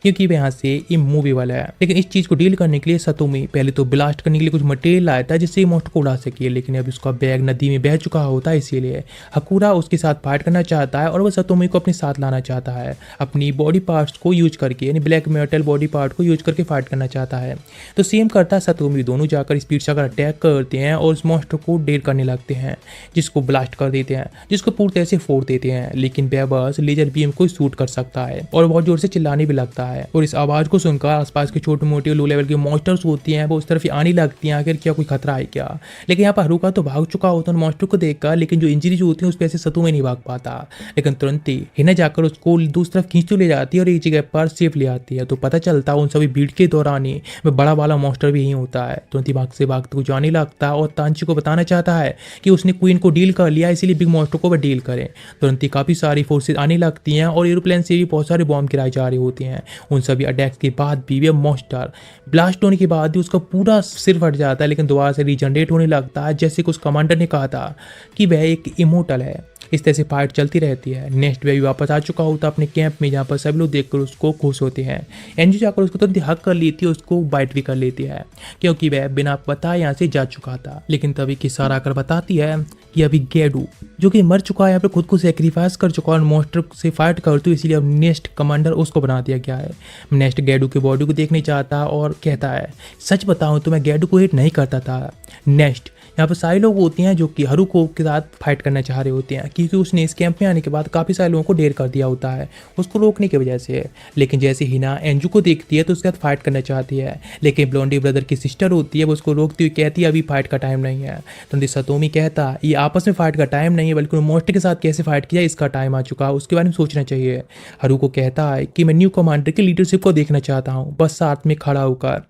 क्योंकि वह यहाँ से इमूवेबल है। लेकिन इस चीज़ को डील करने के लिए सतोमी पहले तो ब्लास्ट करने के लिए कुछ मटेरियल लाया था जिससे मॉन्स्टर को उड़ा सके, लेकिन अब उसका बैग नदी में बह चुका होता है। इसीलिए हकूरा उसके साथ फाइट करना चाहता है और वह सतोमी को अपने साथ लाना चाहता है, अपनी बॉडी पार्ट्स को यूज करके, यानी ब्लैक मेटल बॉडी पार्ट को यूज करके फाइट करना चाहता है। तो सेम करता है सतोमी, दोनों जाकर स्पीड से अटैक करते हैं और उस मॉन्स्टर को डेर करने लगते हैं, जिसको ब्लास्ट कर देते हैं, जिसको पूरी तरह से फोड़ देते हैं। लेकिन वह बस लेजर बीम को शूट कर सकता है और बहुत जोर से चिल्लाने भी लगता है। और इस आवाज को सुनकर आसपास के छोटे मोटे लो लेवल के मॉन्स्टर्स होती हैं वो उस तरफ आने लगती हैं, आखिर क्या कोई खतरा है क्या। लेकिन यहाँ पर हरुका तो भाग चुका होता है मॉन्स्टर को देखकर, लेकिन जो इंजरीज होती है उस पर से सतोमी नहीं भाग पाता। लेकिन तुरंत ही हिना जाकर उसको दूसरी तरफ खींच तो ले जाती है और एक जगह पर सेफ ले आती है। तो पता चलता है उन सभी भीड़ के दौरान ही वह बड़ा वाला मॉन्स्टर भी यहीं होता है। तुरंत ही भागते को जाने लगता है और तांची को बताना चाहता है कि उसने क्वीन को डील कर लिया, इसीलिए बिग मॉन्स्टर को वह डील करें। तुरंत ही काफ़ी सारी फोर्सेज आने लगती हैं और एरोप्लेन से भी बहुत सारे बॉम्ब गिराए जा रहे होते हैं। उन सभी अटैक्स के बाद भी वह मॉन्स्टर ब्लास्ट होने के बाद भी उसका पूरा सिर फट जाता है, लेकिन दोबारा से रीजनरेट होने लगता है, जैसे कि उस कमांडर ने कहा था कि वह एक इमोर्टल है। इस तरह से फाइट चलती रहती है। नेक्स्ट वह भी वापस आ चुका होता अपने कैंप में, जहाँ पर सभी लोग देखकर उसको खुश होते हैं। एनजी जाकर उसको तुरंत हक कर लेती है, उसको बाइट भी कर लेती है, क्योंकि वह बिना बताए यहाँ से जा चुका था। लेकिन तभी किसारा आकर बताती है कि अभी गैडू जो कि मर चुका है, यहाँ पे खुद को सेक्रीफाइस कर चुका है और मॉन्स्टर से फाइट करते हुए, इसलिए अब नेक्स्ट कमांडर उसको बना दिया गया है। नेक्स्ट गैडू की बॉडी को देखने चाहता और कहता है, सच बताऊं तो मैं गैडू को हिट नहीं करता था। नेक्स्ट यहाँ पर सारे लोग होते हैं जो कि हरुको के साथ फाइट करना चाह रहे होते हैं, क्योंकि उसने इस कैंप में आने के बाद काफ़ी सारे लोगों को ढेर कर दिया होता है उसको रोकने की वजह से। लेकिन जैसे हिना एंजू को देखती है तो उसके साथ फाइट करना चाहती है, लेकिन ब्लोंडी ब्रदर की सिस्टर होती है, वो उसको रोकती हुई कहती है अभी फाइट का टाइम नहीं है। तो सतोमी कहता ये आपस में फाइट का टाइम नहीं है, बल्कि मॉन्स्टर के साथ कैसे फाइट किया इसका टाइम आ चुका है, उसके बारे में सोचना चाहिए। हरुको कहता है कि मैं न्यू कमांडर की लीडरशिप को देखना चाहता हूँ, बस साथ में खड़ा होकर।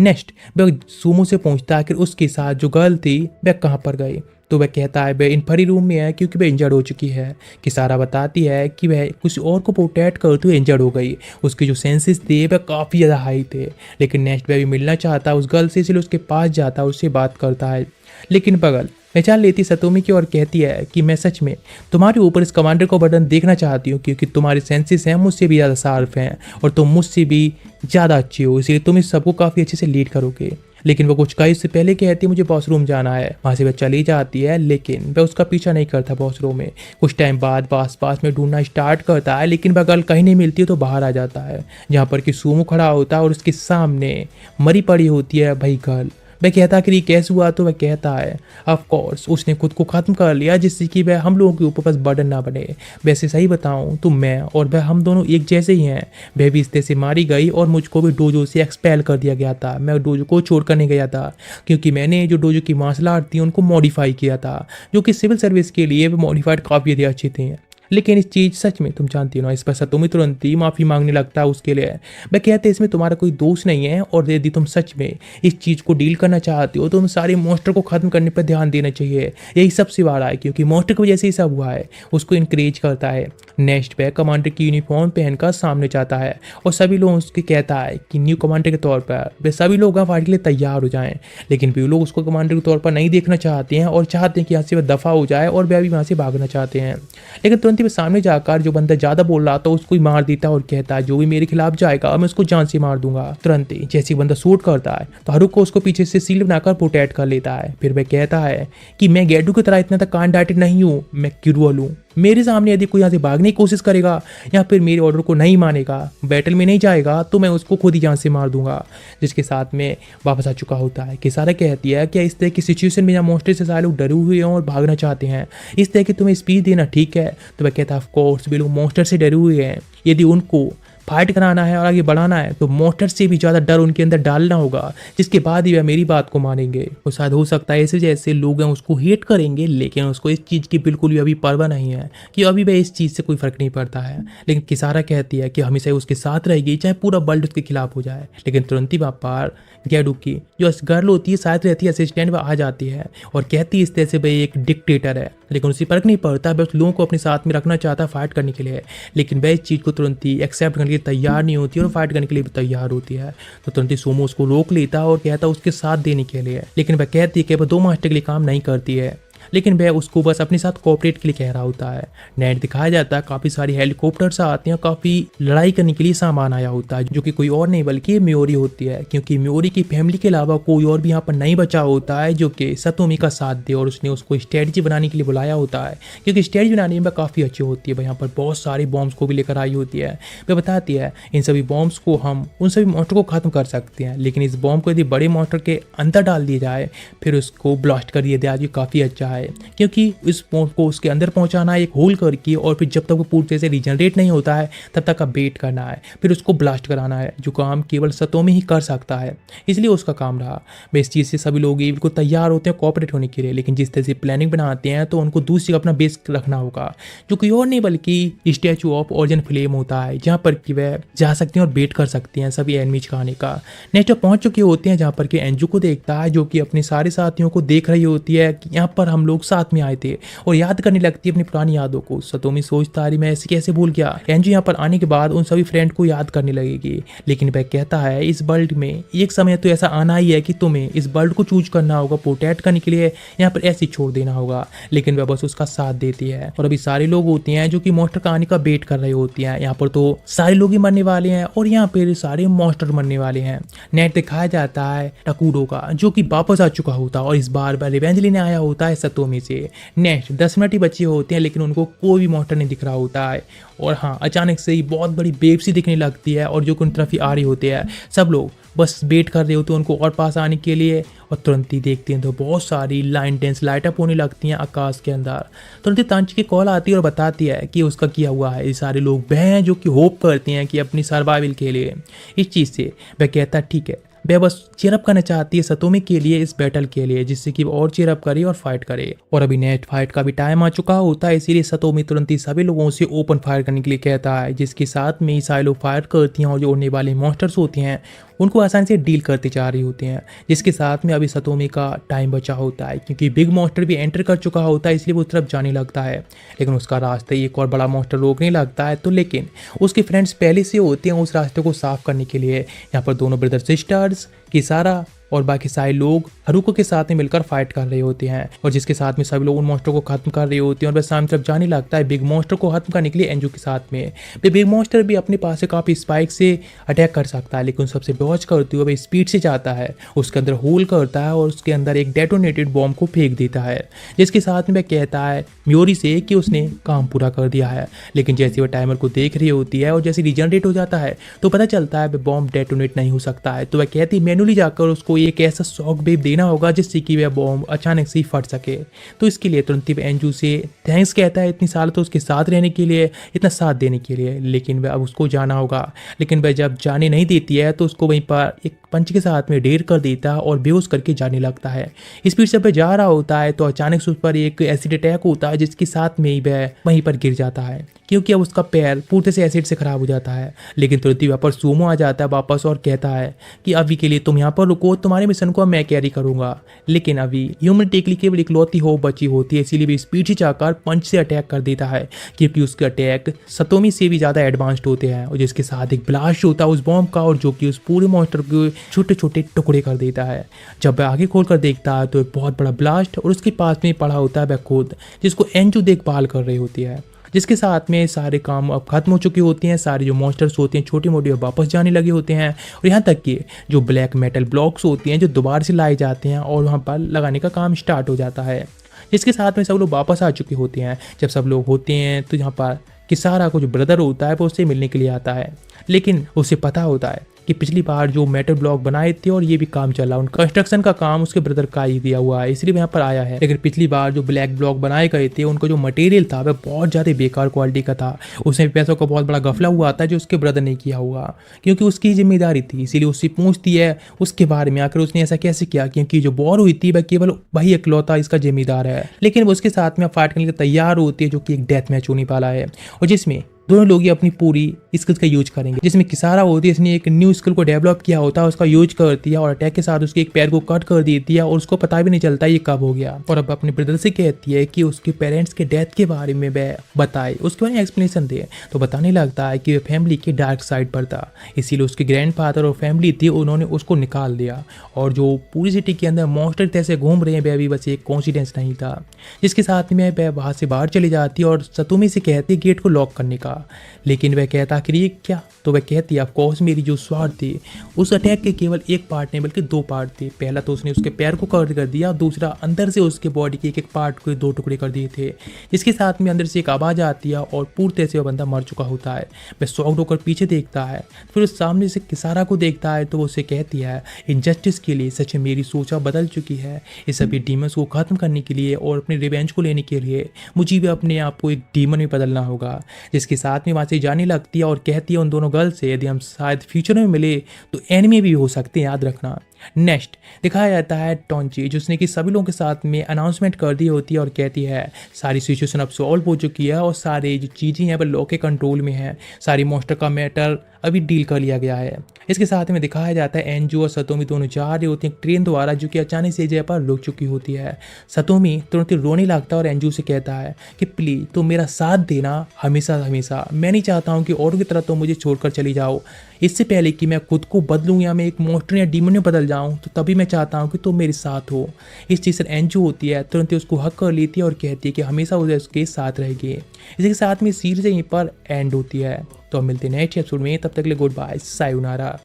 नेक्स्ट वह सूमो से पूछता है कि उसके साथ जो गर्ल थी वह कहाँ पर गई। तो वह कहता है वह इन्फरी रूम में है, क्योंकि वह इंजर्ड हो चुकी है। किसारा बताती है कि वह कुछ और को प्रोटेक्ट करते हुए इंजर्ड हो गई, उसके जो सेंसेस थे वह काफ़ी ज़्यादा हाई थे। लेकिन नेक्स्ट वह भी मिलना चाहता है उस गर्ल से, इसलिए उसके पास जाता है, उससे बात करता है। लेकिन बगल पहचान लेती सतोमी की और कहती है कि मैं सच में तुम्हारे ऊपर इस कमांडर को बटन देखना चाहती हूँ, क्योंकि तुम्हारे सेंसेस हैं मुझसे भी ज़्यादा शार्प हैं और तुम मुझसे भी ज़्यादा अच्छी हो, इसलिए तुम इस सबको काफ़ी अच्छे से लीड करोगे। लेकिन वो कुछ कहीं से पहले कहती है मुझे वॉशरूम जाना है, वहाँ से वह चली जाती है, लेकिन वह उसका पीछा नहीं करता वॉशरूम में। कुछ टाइम बाद पास में ढूंढना स्टार्ट करता है, लेकिन वह गर्ल कहीं नहीं मिलती है तो बाहर आ जाता है, जहाँ पर कि सूमो खड़ा होता है और उसके सामने मरी पड़ी होती है भाई गर्ल। वह कहता है कि ये कैसे हुआ, तो वह कहता है ऑफ कोर्स उसने खुद को ख़त्म कर लिया, जिससे कि वह हम लोगों के ऊपर बस बर्डन ना बने। वैसे सही बताऊं तो मैं और वह हम दोनों एक जैसे ही हैं। वह भी इस तरह से मारी गई और मुझको भी डोजो से एक्सपेल कर दिया गया था। मैं डोजो को छोड़ कर नहीं गया था, क्योंकि मैंने जो डोजो की मार्शल आर्ट थी उनको मॉडिफाई किया था, जो कि सिविल सर्विस के लिए वे मॉडिफाइड काफ़ी अच्छी थी। लेकिन इस चीज़ सच में तुम जानती हो ना, इस पर सतोमी तुरंत ही माफ़ी मांगने लगता है उसके लिए। वह कहते हैं इसमें तुम्हारा कोई दोष नहीं है, और यदि तुम सच में इस चीज़ को डील करना चाहते हो तो तुम सारे मॉन्स्टर को ख़त्म करने पर ध्यान देना चाहिए, यही सबसे बड़ा है, क्योंकि मॉन्स्टर की वजह से ही सब हुआ है। उसको इनक्रेज करता है। नेक्स्ट वह कमांडर की यूनिफॉर्म पहनकर सामने जाता है और सभी लोग उसके कहता है कि न्यू कमांडर के तौर पर वे सभी लोग फाइट के लिए तैयार हो जाएं। लेकिन भी लोग उसको कमांडर के तौर पर नहीं देखना चाहते हैं और चाहते हैं कि यहाँ से वह दफ़ा हो जाए, और वह भी वहाँ से भागना चाहते हैं। लेकिन तुरंत ही वह सामने जाकर जो बंदा ज़्यादा बोल रहा था उसको ही मार देता है और कहता है जो भी मेरे खिलाफ जाएगा मैं उसको जान से मार दूंगा। तुरंत ही जैसे बंदा शूट करता है तो हरुको उसको पीछे से सील बनाकर प्रोटेक्ट कर लेता है। फिर वह कहता है कि मैं गैडू की तरह इतना तक कान डांटेड नहीं हूँ, मैं किरुअल हूँ। मेरे सामने यदि कोई यहाँ से भागने की कोशिश करेगा या फिर मेरे ऑर्डर को नहीं मानेगा, बैटल में नहीं जाएगा, तो मैं उसको खुद ही जान से मार दूंगा। जिसके साथ में वापस आ चुका होता है। किसारा कहती है कि इस तरह की सिचुएशन में जहाँ मॉन्स्टर से सारे लोग डरे हुए हैं और भागना चाहते हैं, इस तरह की तुम्हें स्पीच देना ठीक है? तो वह कहता है ऑफ कोर्स वे लोग मॉन्स्टर से डरे हुए हैं, यदि उनको फाइट कराना है और आगे बढ़ाना है तो मॉन्स्टर से भी ज़्यादा डर उनके अंदर डालना होगा, जिसके बाद ही वह मेरी बात को मानेंगे। और शायद हो सकता है ऐसे जैसे लोग हैं उसको हेट करेंगे, लेकिन उसको इस चीज़ की बिल्कुल भी अभी परवाह नहीं है कि अभी वह इस चीज़ से कोई फ़र्क नहीं पड़ता है। लेकिन किसारा कहती है कि हमेशा उसके साथ रहेगी चाहे पूरा वर्ल्ड उसके खिलाफ हो जाए। लेकिन तुरंत ही वहाँ पर गैडू की जो गर्ल होती है साथ रहती है असिस्टेंट, वह आ जाती है और कहती है इस तरह से भाई एक डिक्टेटर है, लेकिन उसे फर्क नहीं पड़ता, बस लोगों को अपने साथ में रखना चाहता है फाइट करने के लिए। लेकिन वह इस चीज़ को तुरंत ही एक्सेप्ट करने के लिए तैयार नहीं होती और फाइट करने के लिए भी तैयार होती है। तो तुरंत ही सोमो उसको रोक लेता है और कहता है उसके साथ देने के लिए। लेकिन वह कहती है कि वह 2 मास्टर के लिए काम नहीं करती है, लेकिन वह उसको बस अपने साथ कोऑपरेट के लिए कह रहा होता है। नेट दिखाया जाता है काफ़ी सारी हेलीकॉप्टर्स आते हैं, काफ़ी लड़ाई करने के लिए सामान आया होता है, जो कि कोई और नहीं बल्कि म्योरी होती है, क्योंकि म्योरी की फैमिली के अलावा कोई और भी यहाँ पर नहीं बचा होता है जो कि सतोमी का साथ दे, और उसने उसको स्ट्रेटजी बनाने के लिए बुलाया होता है, क्योंकि स्ट्रेटजी बनाने में काफ़ी अच्छी होती है। यहाँ पर बहुत सारे बॉम्ब्स को भी लेकर आई होती है। वह बताती है इन सभी बॉम्ब्स को हम उन सभी मॉन्स्टर को ख़त्म कर सकते हैं, लेकिन इस बॉम्ब को यदि बड़े मॉन्स्टर के अंदर डाल दिया जाए फिर उसको ब्लास्ट कर दिया जाए, जो काफ़ी अच्छा है। है, क्योंकि इस बॉम्ब को उसके अंदर पहुंचाना है एक होल करके, और फिर जब तक वो पूरी तरह से रीजनरेट नहीं होता है तब तक का वेट करना है, फिर उसको ब्लास्ट कराना है, जो काम केवल सतोमी ही कर सकता है, इसलिए उसका काम रहा। मैं इस चीज़ से सभी लोग ये बिल्कुल तैयार होते हैं कोऑपरेट होने के लिए, लेकिन जिस तरह से प्लानिंग बनाते हैं तो उनको दूसरी जगह अपना बेस रखना होगा, जो कोई और नहीं बल्कि स्टैचू ऑफ ओरिजिन फ्लेम होता है, जहाँ पर कि वह जा सकते हैं और वेट कर सकते हैं सभी एनिमीज का आने का। नेक्स्ट पहुंच चुके होते हैं जहाँ पर कि एंजू को देखता है, जो कि अपने सारे साथियों को देख रही होती है कि यहाँ पर हम लोग साथ में आए थे, और याद करने लगती है अपनी पुरानी यादों को। सतोमी सोचता है मैं ऐसे कैसे भूल गया। एंजू यहाँ पर आने के बाद उन सभी फ्रेंड को याद करने लगेगी, लेकिन वह कहता है इस वर्ल्ड में एक समय तो ऐसा आना ही है कि तुम्हें इस वर्ल्ड को चूज करना होगा, प्रोटेक्ट करने के लिए यहाँ पर ऐसे छोड़ देना होगा, लेकिन वह बस उसका साथ देती है। और अभी सारे लोग होते हैं जो कि मॉन्स्टर का आने का वेट कर रहे होते हैं। यहाँ पर तो सारे लोग ही मरने वाले हैं और यहाँ पे सारे मॉन्स्टर मरने वाले हैं। नेट दिखाया जाता है टकूडो का, जो कि वापस आ चुका होता है और इस बार रिवेंज लेने आया होता है सतोमी से। नेक्स्ट 10 मिनट ही बचे होते हैं, लेकिन उनको कोई भी मॉन्स्टर नहीं दिख रहा होता है, और हाँ अचानक से ही बहुत बड़ी वेव सी दिखने लगती है, और जो कि उन तरफ ही आ रही होती है। सब लोग बस वेट कर रहे होते हैं उनको और पास आने के लिए, और तुरंत ही देखते हैं तो बहुत सारी लाइन टेंस लाइट अप होने लगती हैं आकाश के अंदर। तुरंत ही तांची की कॉल आती है और बताती है कि उसका किया हुआ है। ये सारे लोग वह हैं जो कि होप करते हैं कि अपनी सर्वाइवल के लिए इस चीज़ से। वह कहता है ठीक है, वह बस चीयरअप करना चाहती है सतोमी के लिए इस बैटल के लिए, जिससे कि वो और चीयरअप करे और फाइट करे। और अभी नेक्स्ट फाइट का भी टाइम आ चुका होता है, इसीलिए सतोमी तुरंत ही सभी लोगों से ओपन फायर करने के लिए कहता है, जिसके साथ में ही सारे लोग फायर करती हैं और जो उड़ने वाले मॉन्स्टर्स होते हैं उनको आसानी से डील करते जा रही होते हैं। जिसके साथ में अभी सतोमी का टाइम बचा होता है, क्योंकि बिग मॉन्स्टर भी एंटर कर चुका होता है, इसलिए वो उस तरफ जाने लगता है, लेकिन उसका रास्ते ही एक और बड़ा मॉन्स्टर रोकने लगता है। तो लेकिन उसके फ्रेंड्स पहले से होते हैं उस रास्ते को साफ करने के लिए। यहाँ पर दोनों ब्रदर सिस्टर्स किसारा और बाकी सारे लोग हरुको के साथ में मिलकर फाइट कर रहे होते हैं, और जिसके साथ में सभी लोग उन मॉन्स्टर को खत्म कर रहे होते हैं। और वह सामने तरफ जाने लगता है बिग मॉन्स्टर को खत्म करने के लिए एंजू के साथ में। बिग मॉन्स्टर भी अपने पास से काफ़ी स्पाइक से अटैक कर सकता है, लेकिन सबसे डॉज करते हुए वह स्पीड से जाता है, उसके अंदर होल करता है और उसके अंदर एक डेटोनेटेड बॉम्ब को फेंक देता है, जिसके साथ में वह कहता है म्योरी से कि उसने काम पूरा कर दिया है। लेकिन जैसे वह टाइमर को देख रही होती है और जैसे रिजनरेट हो जाता है तो पता चलता है वह बॉम्ब डेटोनेट नहीं हो सकता है। तो वह कहती है मैनुअली जाकर उसको एक ऐसा शॉक वेव देना होगा जिससे कि वह बॉम्ब अचानक से ही फट सके। तो इसके लिए तुरंत ही वह एंजू से थैंक्स कहता है इतनी साल तो उसके साथ रहने के लिए, इतना साथ देने के लिए, लेकिन वह अब उसको जाना होगा। लेकिन वह जब जाने नहीं देती है तो उसको वहीं पर एक पंच के साथ में ढेर कर देता है और बेहोश करके जाने लगता है। स्पीड से वह जा रहा होता है तो अचानक से उस पर एक एसिड अटैक होता है, जिसके साथ में ही वह वहीं पर गिर जाता है, क्योंकि अब उसका पैर पूरे से एसिड से खराब हो जाता है। लेकिन तुरंत ही वहाँ पर सूमो आ जाता है वापस और कहता है कि अभी के लिए तुम यहाँ पर रुको, तुम्हारे मिशन को मैं कैरी करूंगा। लेकिन अभी ह्यूमनिटी के लिए केवल इकलौती होप बची होती है, इसीलिए भी स्पीड से जाकर पंच से अटैक कर देता है, क्योंकि उसके अटैक सतोमी से भी ज़्यादा एडवांस्ड होते हैं। और जिसके साथ एक ब्लास्ट होता है उस बॉम्ब का, और जो कि उस पूरे मॉन्स्टर के छोटे छोटे टुकड़े कर देता है। जब वह आगे खोल कर देखता है तो एक बहुत बड़ा ब्लास्ट और उसके पास में पड़ा होता है वह खुद, जिसको एंजू देखभाल कर रही होती है। जिसके साथ में सारे काम अब खत्म हो चुके होते हैं, सारे जो मॉन्स्टर्स होते हैं छोटे मोटे वापस जाने लगे होते हैं, और यहाँ तक कि जो ब्लैक मेटल ब्लॉक्स होते हैं जो दोबारा से लाए जाते हैं और वहाँ पर लगाने का काम स्टार्ट हो जाता है। जिसके साथ में सब लोग वापस आ चुके होते हैं। जब सब लोग होते हैं तो यहाँ पर किसारा को जो ब्रदर होता है वो उससे मिलने के लिए आता है, लेकिन उसे पता होता है कि पिछली बार जो मेटल ब्लॉक बनाए थे और ये भी काम चल रहा है, उन कंस्ट्रक्शन का काम उसके ब्रदर का ही दिया हुआ है, इसलिए यहाँ पर आया है। लेकिन पिछली बार जो ब्लैक ब्लॉक बनाए गए थे उनका जो मटेरियल था वह बहुत ज़्यादा बेकार क्वालिटी का था, उसमें पैसों का बहुत बड़ा गफला हुआ था जो उसके ब्रदर ने किया हुआ, क्योंकि उसकी जिम्मेदारी थी। इसीलिए उससे पूछती है उसके बारे में, आकर उसने ऐसा कैसे किया, क्योंकि जो वॉर हुई थी वह केवल वही इकलौता इसका जिम्मेदार है। लेकिन वो उसके साथ में फाइट करने के लिए तैयार होती है, जो कि एक डेथ मैच होने वाला है, और जिसमें दोनों लोग ही अपनी पूरी स्किल्स का यूज करेंगे। जिसमें किसारा होती है, इसने एक न्यू स्किल को डेवलप किया होता है, उसका यूज करती है और अटैक के साथ उसके एक पैर को कट कर देती है और उसको पता भी नहीं चलता ये कब हो गया। और अब अपने ब्रदर से कहती है कि उसके पेरेंट्स के डेथ के बारे में वह बताए, उसके बारे में एक्सप्लेनेशन दे। तो बताने लगता है कि वह फैमिली के डार्क साइड पर था, इसीलिए उसके ग्रैंडफादर और फैमिली थी उन्होंने उसको निकाल दिया, और जो पूरी सिटी के अंदर मॉन्स्टर जैसे घूम रहे हैं वह भी बस एक कॉन्सिडेंस नहीं था। जिसके साथ में वह वहाँ से बाहर चली जाती है और सतोमी से कहती है गेट को लॉक करने का, होगा। लेकिन वह कहता आखिर ये क्या? तो वह कहती ऑफ कोर्स मेरी जो स्वाड थी उस अटैक के केवल एक पार्ट नहीं बल्कि दो पार्ट थे। पहला तो उसने उसके पैर को कवर कर दिया, दूसरा अंदर से उसके बॉडी के एक एक पार्ट को दो टुकड़े कर दिए थे, जिसके साथ में अंदर से एक आवाज़ आती है और पूरी तरह से वह बंदा मर चुका होता है। वह शॉक्ड होकर पीछे देखता है, फिर उस सामने से किसारा को देखता है तो वो उसे कहती है इनजस्टिस के लिए सच में मेरी सोचा बदल चुकी है। इस सभी डीमंस को ख़त्म करने के लिए और अपने रिवेंज को लेने के लिए मुझे भी अपने आप को एक डीमन में बदलना होगा। जिसके साथ में वहाँ से जाने लगती है और कहती है उन दोनों गर्ल से यदि हम शायद फ्यूचर में मिले तो एनिमी भी हो सकते हैं, याद रखना। नेक्स्ट दिखाया जाता है टॉन्ची जिसने कि सभी लोगों के साथ में अनाउंसमेंट कर दी होती है और कहती है सारी सिचुएशन अब सॉल्व हो चुकी है और सारे जो चीज़ें यहाँ पर लॉ के कंट्रोल में हैं, सारी मॉन्स्टर का मैटर अभी डील कर लिया गया है। इसके साथ में दिखाया जाता है एंजू और सतोमी दोनों जा रहे होते हैं ट्रेन द्वारा, जो कि अचानक से जगह पर रुक चुकी होती है। सतोमी तुरंत ही रोने लगता है और एंजू से कहता है कि प्लीज़ तुम मेरा साथ देना हमेशा हमेशा, मैं नहीं चाहता हूँ कि औरों की तरह तुम मुझे छोड़कर चली जाओ। इससे पहले कि मैं खुद को बदलूँ या मैं एक मॉन्स्टर या डीमन में बदल जाऊँ तो तभी मैं चाहता हूँ कि तुम मेरे साथ हो। इस चीज़ से एंजू होती है तुरंत ही उसको हक कर लेती है और कहती है कि हमेशा उसे उसके साथ रहेगी। इसी के साथ में सीरीज यहीं पर एंड होती है। तो अब मिलते हैं नेक्स्ट एपिसोड में, तब तक के लिए गुड बाय, सायोनारा।